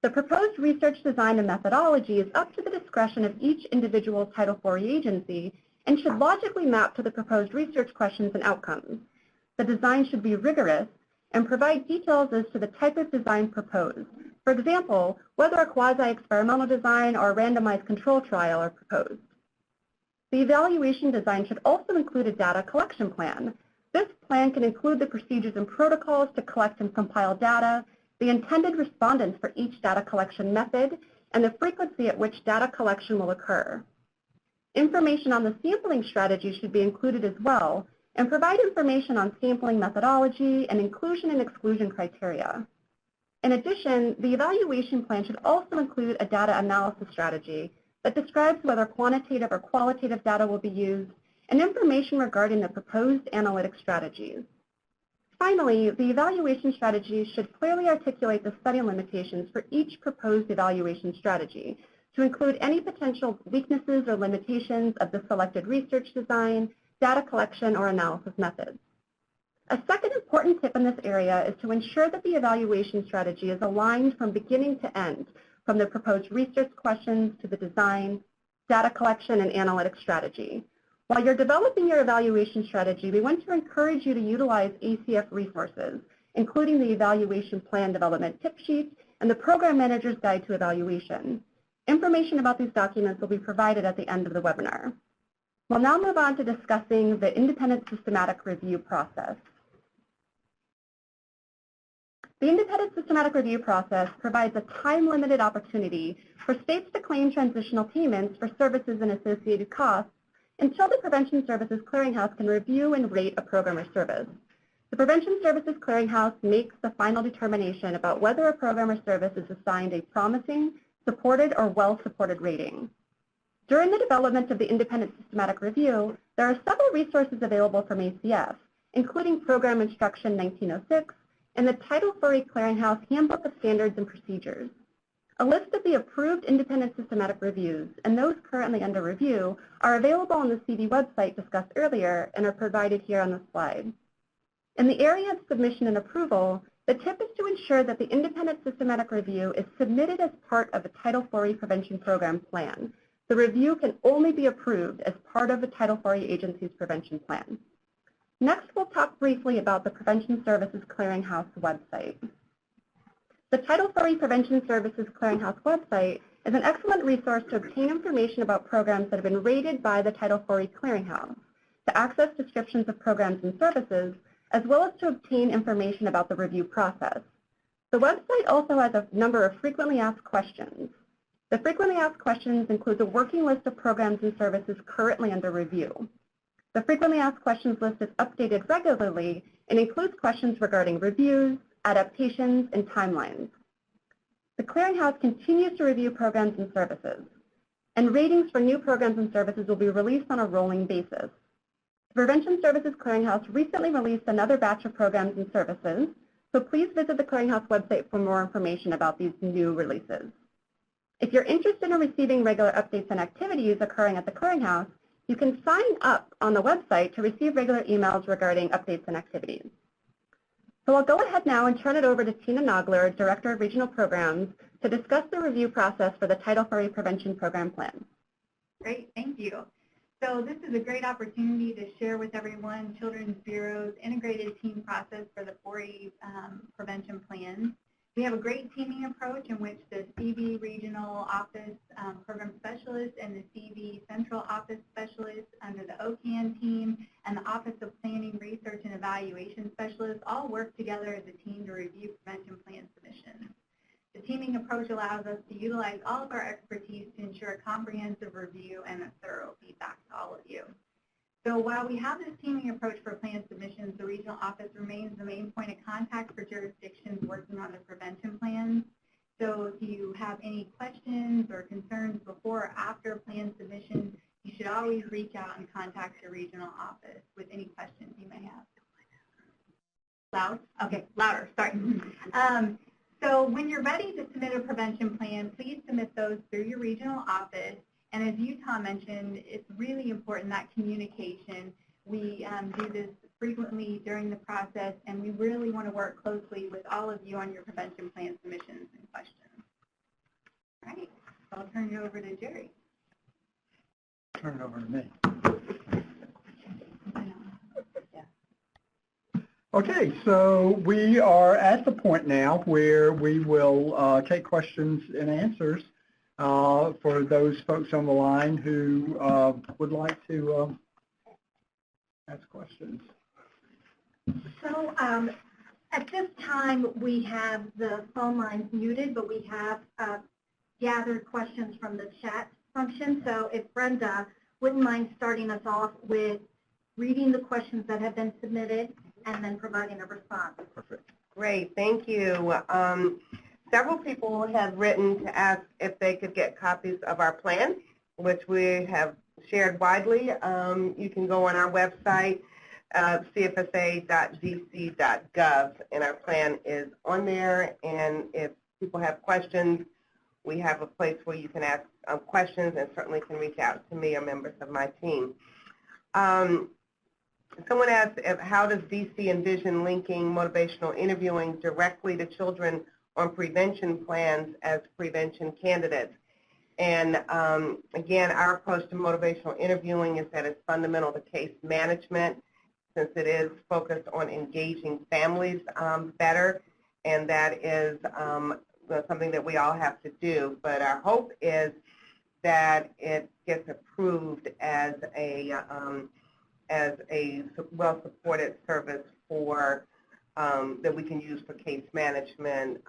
The proposed research design and methodology is up to the discretion of each individual Title IV agency and should logically map to the proposed research questions and outcomes. The design should be rigorous and provide details as to the type of design proposed. For example, whether a quasi-experimental design or a randomized control trial are proposed. The evaluation design should also include a data collection plan. This plan can include the procedures and protocols to collect and compile data, the intended respondents for each data collection method, and the frequency at which data collection will occur. Information on the sampling strategy should be included as well, and provide information on sampling methodology and inclusion and exclusion criteria. In addition, the evaluation plan should also include a data analysis strategy that describes whether quantitative or qualitative data will be used and information regarding the proposed analytic strategies. Finally, the evaluation strategy should clearly articulate the study limitations for each proposed evaluation strategy to include any potential weaknesses or limitations of the selected research design, data collection, or analysis methods. A second important tip in this area is to ensure that the evaluation strategy is aligned from beginning to end, from the proposed research questions to the design, data collection, and analytic strategy. While you're developing your evaluation strategy, we want to encourage you to utilize ACF resources, including the evaluation plan development tip sheet and the program manager's guide to evaluation. Information about these documents will be provided at the end of the webinar. We'll now move on to discussing the independent systematic review process. The independent systematic review process provides a time-limited opportunity for states to claim transitional payments for services and associated costs until the Prevention Services Clearinghouse can review and rate a program or service. The Prevention Services Clearinghouse makes the final determination about whether a program or service is assigned a promising, supported, or well-supported rating. During the development of the Independent Systematic Review, there are several resources available from ACF, including Program Instruction 1906 and the Title IV Clearinghouse Handbook of Standards and Procedures. A list of the approved independent systematic reviews and those currently under review are available on the CV website discussed earlier and are provided here on the slide. In the area of submission and approval, the tip is to ensure that the independent systematic review is submitted as part of a Title IV Prevention Program plan. The review can only be approved as part of the Title IV agency's prevention plan. Next, we'll talk briefly about the Prevention Services Clearinghouse website. The Title IV Prevention Services Clearinghouse website is an excellent resource to obtain information about programs that have been rated by the Title IV Clearinghouse, to access descriptions of programs and services, as well as to obtain information about the review process. The website also has a number of frequently asked questions. The frequently asked questions include a working list of programs and services currently under review. The frequently asked questions list is updated regularly and includes questions regarding reviews, adaptations, and timelines. The Clearinghouse continues to review programs and services, and ratings for new programs and services will be released on a rolling basis. The Prevention Services Clearinghouse recently released another batch of programs and services, so please visit the Clearinghouse website for more information about these new releases. If you're interested in receiving regular updates and activities occurring at the Clearinghouse, you can sign up on the website to receive regular emails regarding updates and activities. So I'll go ahead now and turn it over to Tina Nogler, Director of Regional Programs, to discuss the review process for the Title IV Prevention Program Plan. Great, thank you. So this is a great opportunity to share with everyone Children's Bureau's integrated team process for the 4A prevention plans. We have a great teaming approach in which the CV Regional Office Program Specialist and the CV Central Office Specialist under the OCAN team and the Office of Planning, Research, and Evaluation Specialist all work together as a team to review prevention plan submissions. The teaming approach allows us to utilize all of our expertise to ensure a comprehensive review and a thorough feedback to all of you. So while we have this teaming approach for plan submissions, the regional office remains the main point of contact for jurisdictions working on the prevention plans. So if you have any questions or concerns before or after plan submission, you should always reach out and contact your regional office with any questions you may have. Loud? Okay, louder, sorry. So when you're ready to submit a prevention plan, please submit those through your regional office. And as Utah mentioned, it's really important that communication. We do this frequently during the process, and we really want to work closely with all of you on your prevention plan submissions and questions. All right, so I'll turn it over to Jerry. Turn it over to me. Okay, so we are at the point now where we will take questions and answers for those folks on the line who would like to ask questions. So at this time, we have the phone lines muted, but we have gathered questions from the chat function. So if Brenda wouldn't mind starting us off with reading the questions that have been submitted and then providing a response. Perfect. Great, thank you. Several people have written to ask if they could get copies of our plan, which we have shared widely. You can go on our website, cfsa.dc.gov, and our plan is on there. And if people have questions, we have a place where you can ask questions and certainly can reach out to me or members of my team. Someone asked, how does DC envision linking motivational interviewing directly to children on prevention plans as prevention candidates? And again, our approach to motivational interviewing is that it's fundamental to case management, since it is focused on engaging families better, and that is something that we all have to do. But our hope is that it gets approved as a well-supported service for that we can use for case management,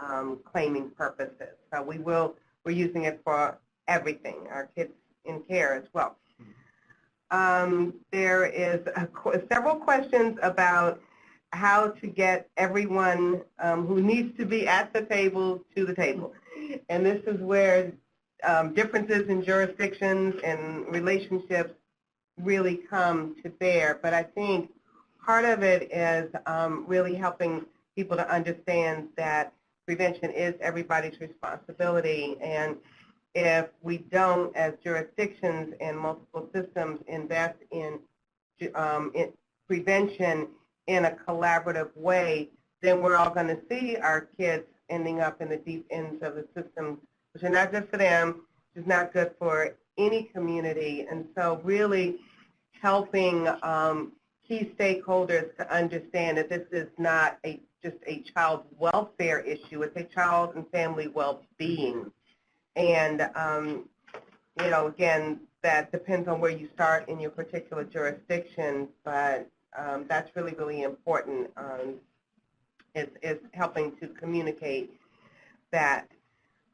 claiming purposes. So we're using it for everything, our kids in care as well. There is several questions about how to get everyone who needs to be at the table to the table. And this is where differences in jurisdictions and relationships really come to bear. But I think part of it is really helping people to understand that prevention is everybody's responsibility. And if we don't, as jurisdictions and multiple systems, invest in prevention in a collaborative way, then we're all going to see our kids ending up in the deep ends of the system, which are not good for them, which is not good for any community. And so really helping key stakeholders to understand that this is not just a child welfare issue, it's a child and family well-being. And, you know, again, that depends on where you start in your particular jurisdiction, but that's really, really important. It's helping to communicate that.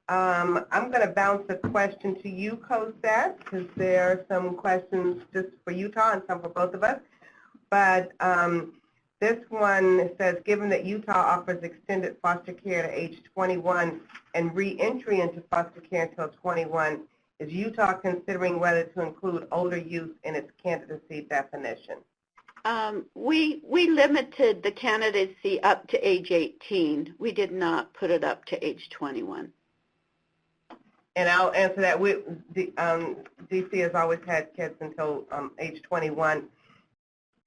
I'm going to bounce a question to you, Cosette, because there are some questions just for Utah and some for both of us. But this one says, given that Utah offers extended foster care to age 21 and re-entry into foster care until 21, is Utah considering whether to include older youth in its candidacy definition? We limited the candidacy up to age 18. We did not put it up to age 21. And I'll answer that. DC has always had kids until age 21.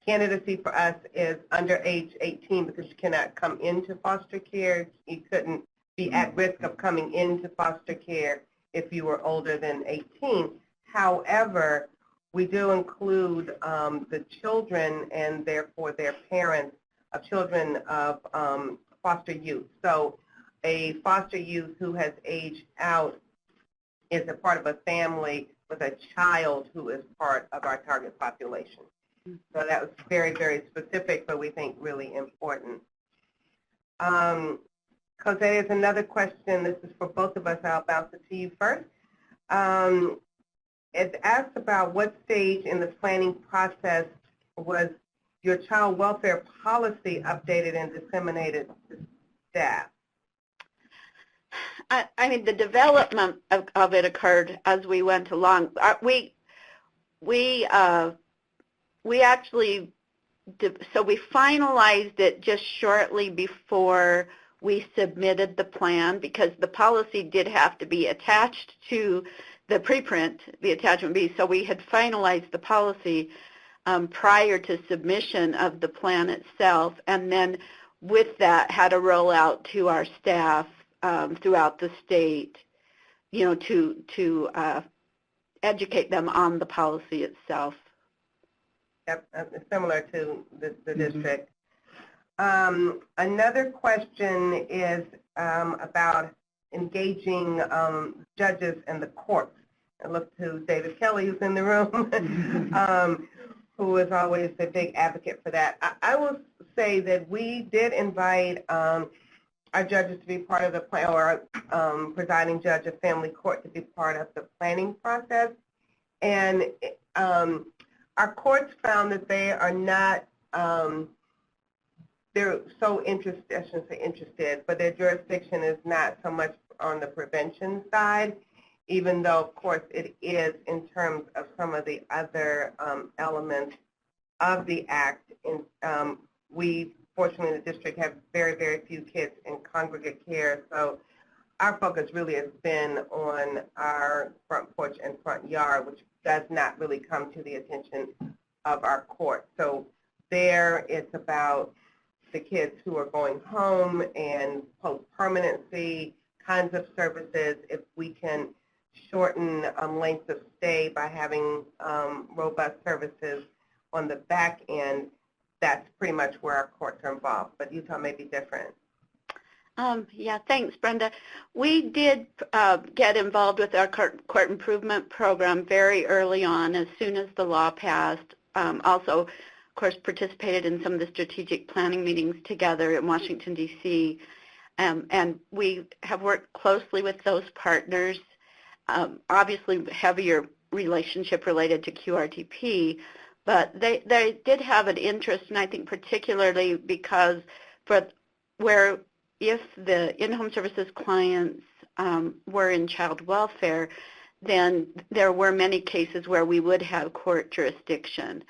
Candidacy for us is under age 18 because you cannot come into foster care. You couldn't be at risk of coming into foster care if you were older than 18. However, we do include the children and therefore their parents of children of foster youth. So a foster youth who has aged out is a part of a family with a child who is part of our target population. So that was very, very specific, but we think really important. Because there is another question. This is for both of us. I'll bounce it to you first. It asks about what stage in the planning process was your child welfare policy updated and disseminated to staff? I mean, the development of it occurred as we went along. We actually, so we finalized it just shortly before we submitted the plan because the policy did have to be attached to the preprint, the attachment B. So we had finalized the policy prior to submission of the plan itself, and then with that had a rollout to our staff throughout the state, you know, to educate them on the policy itself. Yep, similar to the district. Another question is about engaging judges in the courts. I look to David Kelly, who's in the room, who is always a big advocate for that. I will say that we did invite our judges to be part of the plan, or our presiding judge of family court to be part of the planning process. And our courts found that they are not, they're so interested, I shouldn't say interested, but their jurisdiction is not so much on the prevention side, even though, of course, it is in terms of some of the other elements of the Act. And we, fortunately, in the district have very, very few kids in congregate care, so our focus really has been on our front porch and front yard, which does not really come to the attention of our court. So there it's about the kids who are going home and post-permanency kinds of services. If we can shorten length of stay by having robust services on the back end, that's pretty much where our courts are involved. But Utah may be different. Yeah, thanks, Brenda. We did get involved with our court improvement program very early on, as soon as the law passed. Also, of course, participated in some of the strategic planning meetings together in Washington, D.C., and we have worked closely with those partners. Obviously, heavier relationship related to QRTP, but they did have an interest, and I think particularly because if the in-home services clients were in child welfare, then there were many cases where we would have court jurisdiction.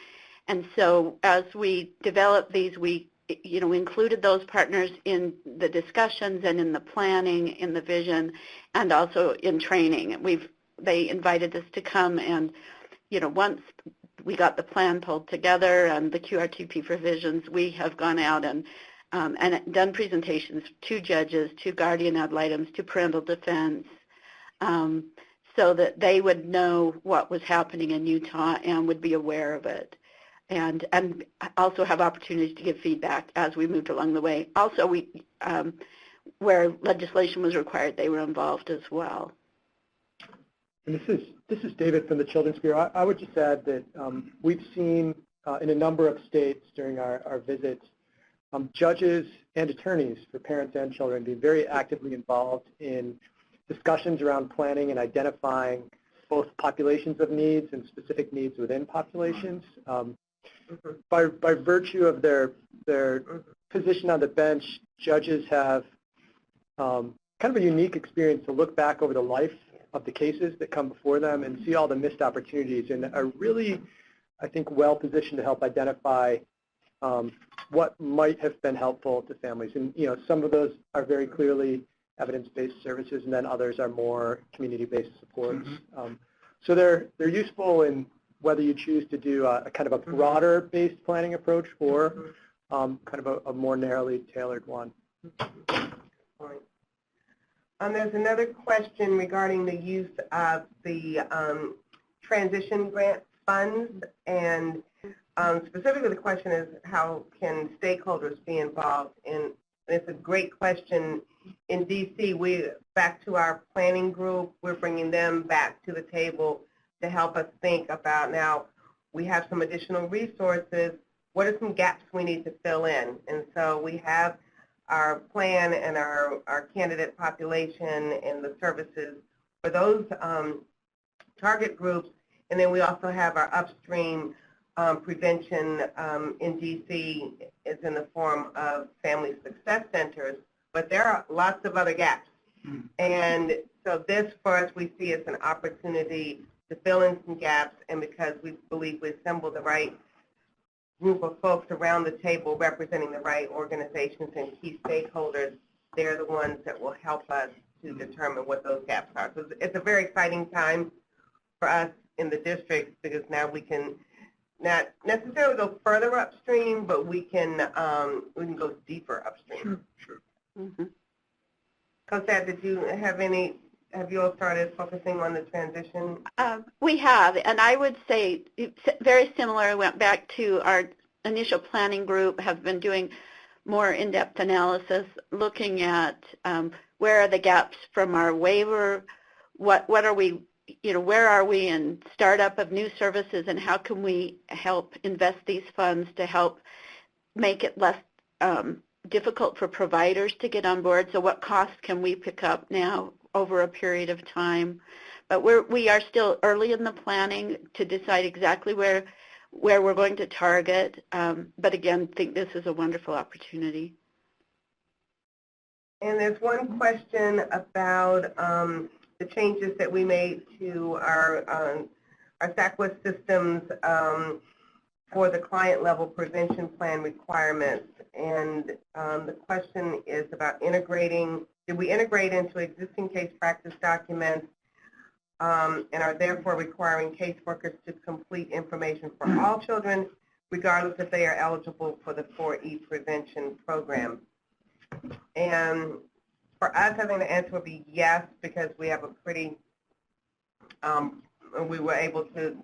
And so as we developed these, we included those partners in the discussions and in the planning, in the vision, and also in training. They invited us to come, and once we got the plan pulled together and the QRTP provisions, we have gone out and done presentations to judges, to guardian ad litem, to parental defense, so that they would know what was happening in Utah and would be aware of it, and also have opportunities to give feedback as we moved along the way. Also, where legislation was required, they were involved as well. And this is David from the Children's Bureau. I would just add that we've seen in a number of states during our visits, judges and attorneys for parents and children be very actively involved in discussions around planning and identifying both populations of needs and specific needs within populations. By virtue of their position on the bench, judges have kind of a unique experience to look back over the life of the cases that come before them and see all the missed opportunities, and are really, I think, well positioned to help identify what might have been helpful to families. And some of those are very clearly evidence-based services, and then others are more community-based supports. So they're useful in whether you choose to do a kind of a broader-based planning approach or kind of a more narrowly tailored one. There's another question regarding the use of the transition grant funds, and specifically the question is, how can stakeholders be involved? And it's a great question. In DC, back to our planning group, we're bringing them back to the table to help us think about, now we have some additional resources, what are some gaps we need to fill in? And so we have our plan and our candidate population and the services for those target groups, and then we also have our upstream prevention in DC is in the form of family success centers, but there are lots of other gaps. And so this, for us, we see as an opportunity to fill in some gaps, and because we believe we assembled the right group of folks around the table representing the right organizations and key stakeholders, they're the ones that will help us to determine what those gaps are. So it's a very exciting time for us in the district, because now we can not necessarily go further upstream, but we can go deeper upstream. Sure. Cosette, have you all started focusing on the transition? We have, and I would say it's very similar. Went back to our initial planning group, have been doing more in-depth analysis, looking at where are the gaps from our waiver, what are we, where are we in startup of new services, and how can we help invest these funds to help make it less difficult for providers to get on board. So what costs can we pick up now over a period of time? But we are still early in the planning to decide exactly where we're going to target. But again, think this is a wonderful opportunity. And there's one question about the changes that we made to our SACWA systems for the client level prevention plan requirements. And the question is about integrating. Did we integrate into existing case practice documents and are therefore requiring caseworkers to complete information for all children, regardless if they are eligible for the 4E prevention program? And for us, I think the answer would be yes, because we have a pretty, we were able to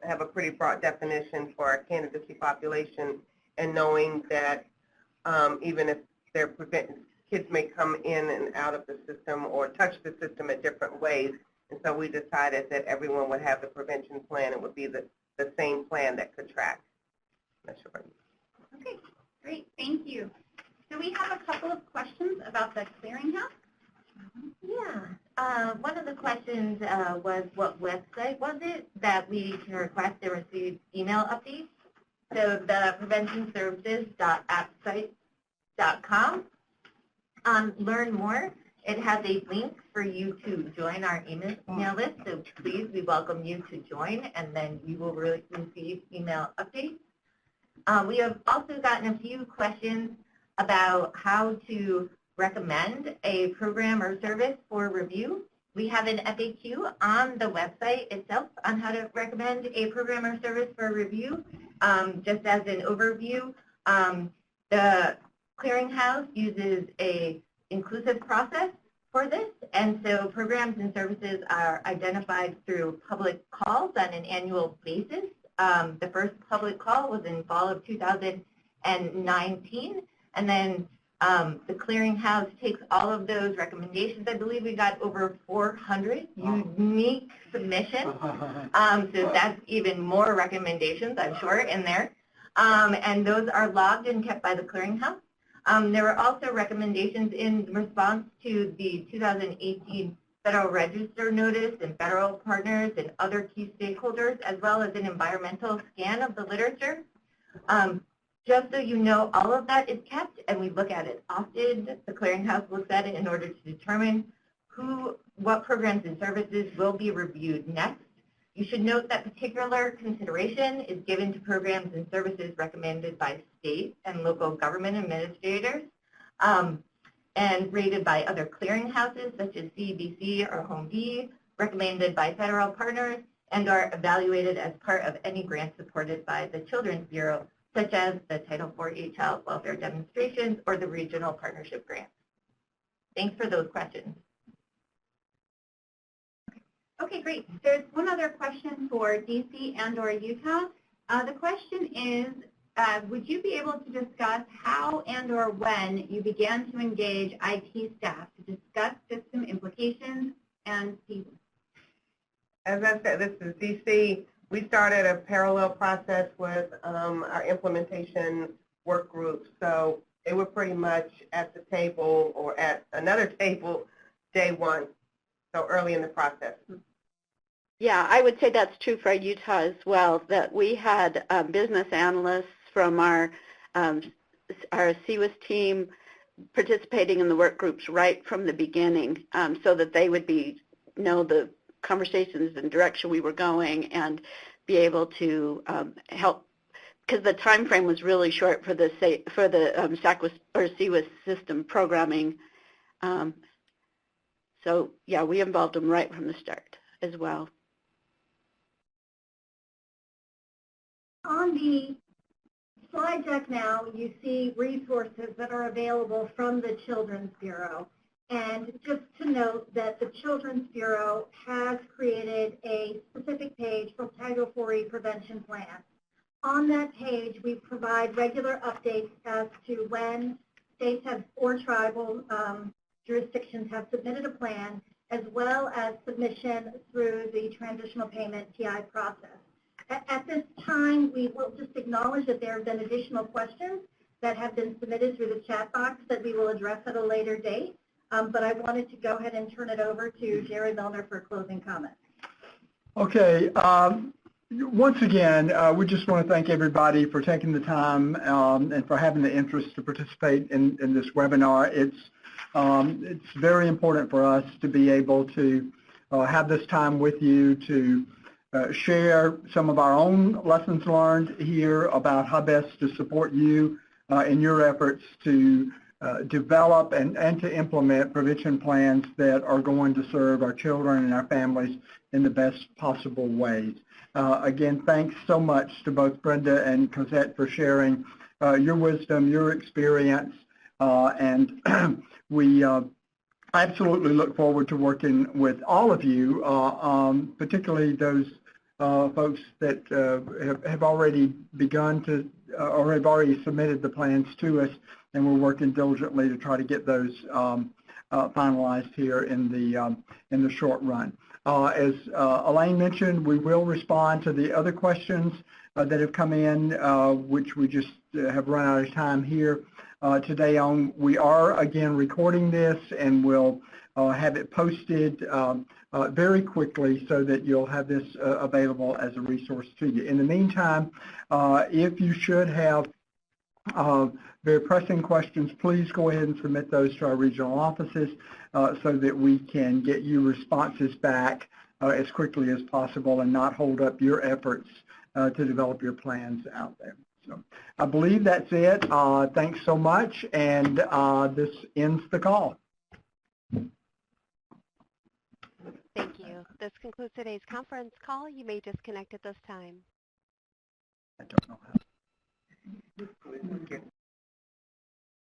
have a pretty broad definition for our candidacy population, and knowing that even if they're kids may come in and out of the system or touch the system in different ways. And so we decided that everyone would have the prevention plan. It would be the same plan that could track. Okay, great, thank you. So we have a couple of questions about the clearinghouse. Yeah. One of the questions was what website was it that we can request and receive email updates? So the preventionservices.appsite.com. Learn more. It has a link for you to join our email list, so please, we welcome you to join, and then you will receive email updates. We have also gotten a few questions about how to recommend a program or service for review. We have an FAQ on the website itself on how to recommend a program or service for review. Just as an overview, the clearinghouse uses a inclusive process for this, and so programs and services are identified through public calls on an annual basis. The first public call was in fall of 2019, and then the clearinghouse takes all of those recommendations. I believe we got over 400 unique submissions, so that's even more recommendations, I'm sure, in there. And those are logged and kept by the clearinghouse. There were also recommendations in response to the 2018 Federal Register notice and federal partners and other key stakeholders, as well as an environmental scan of the literature. Just so you know, all of that is kept, and we look at it often. The clearinghouse looks at it in order to determine what programs and services will be reviewed next. You should note that particular consideration is given to programs and services recommended by state and local government administrators and rated by other clearinghouses such as CBC or Home D, recommended by federal partners, and are evaluated as part of any grant supported by the Children's Bureau, such as the Title IV Child Welfare Demonstrations or the Regional Partnership Grants. Thanks for those questions. Okay, great. There's one other question for DC and/or Utah. The question is, would you be able to discuss how and/or when you began to engage IT staff to discuss system implications and feedback? As I said, this is DC. We started a parallel process with our implementation work group, so they were pretty much at the table or at another table day one, so early in the process. Yeah, I would say that's true for Utah as well, that we had business analysts from our CWIS team participating in the work groups right from the beginning, so that they would know the conversations and direction we were going and be able to help, because the time frame was really short for the SACWIS or CWIS system programming. So yeah, we involved them right from the start as well. On the slide deck now, you see resources that are available from the Children's Bureau. And just to note that the Children's Bureau has created a specific page for Title IV prevention plans. On that page, we provide regular updates as to when states have or tribal jurisdictions have submitted a plan, as well as submission through the transitional payment TI process. At this time, we will just acknowledge that there have been additional questions that have been submitted through the chat box that we will address at a later date. But I wanted to go ahead and turn it over to Jerry Milner for closing comments. Okay. Once again, we just want to thank everybody for taking the time and for having the interest to participate in this webinar. It's very important for us to be able to have this time with you to share some of our own lessons learned here about how best to support you in your efforts to develop and to implement prevention plans that are going to serve our children and our families in the best possible ways. Again, thanks so much to both Brenda and Cosette for sharing your wisdom, your experience, and we absolutely look forward to working with all of you, particularly those folks that have already begun to or have already submitted the plans to us, and we're working diligently to try to get those finalized here in the short run. As Elaine mentioned, we will respond to the other questions that have come in, which we just have run out of time here. today on. We are, again, recording this, and we'll have it posted very quickly so that you'll have this available as a resource to you. In the meantime, if you should have very pressing questions, please go ahead and submit those to our regional offices so that we can get you responses back as quickly as possible and not hold up your efforts to develop your plans out there. So I believe that's it. Thanks so much, and this ends the call. Thank you. This concludes today's conference call. You may disconnect at this time. I don't know how.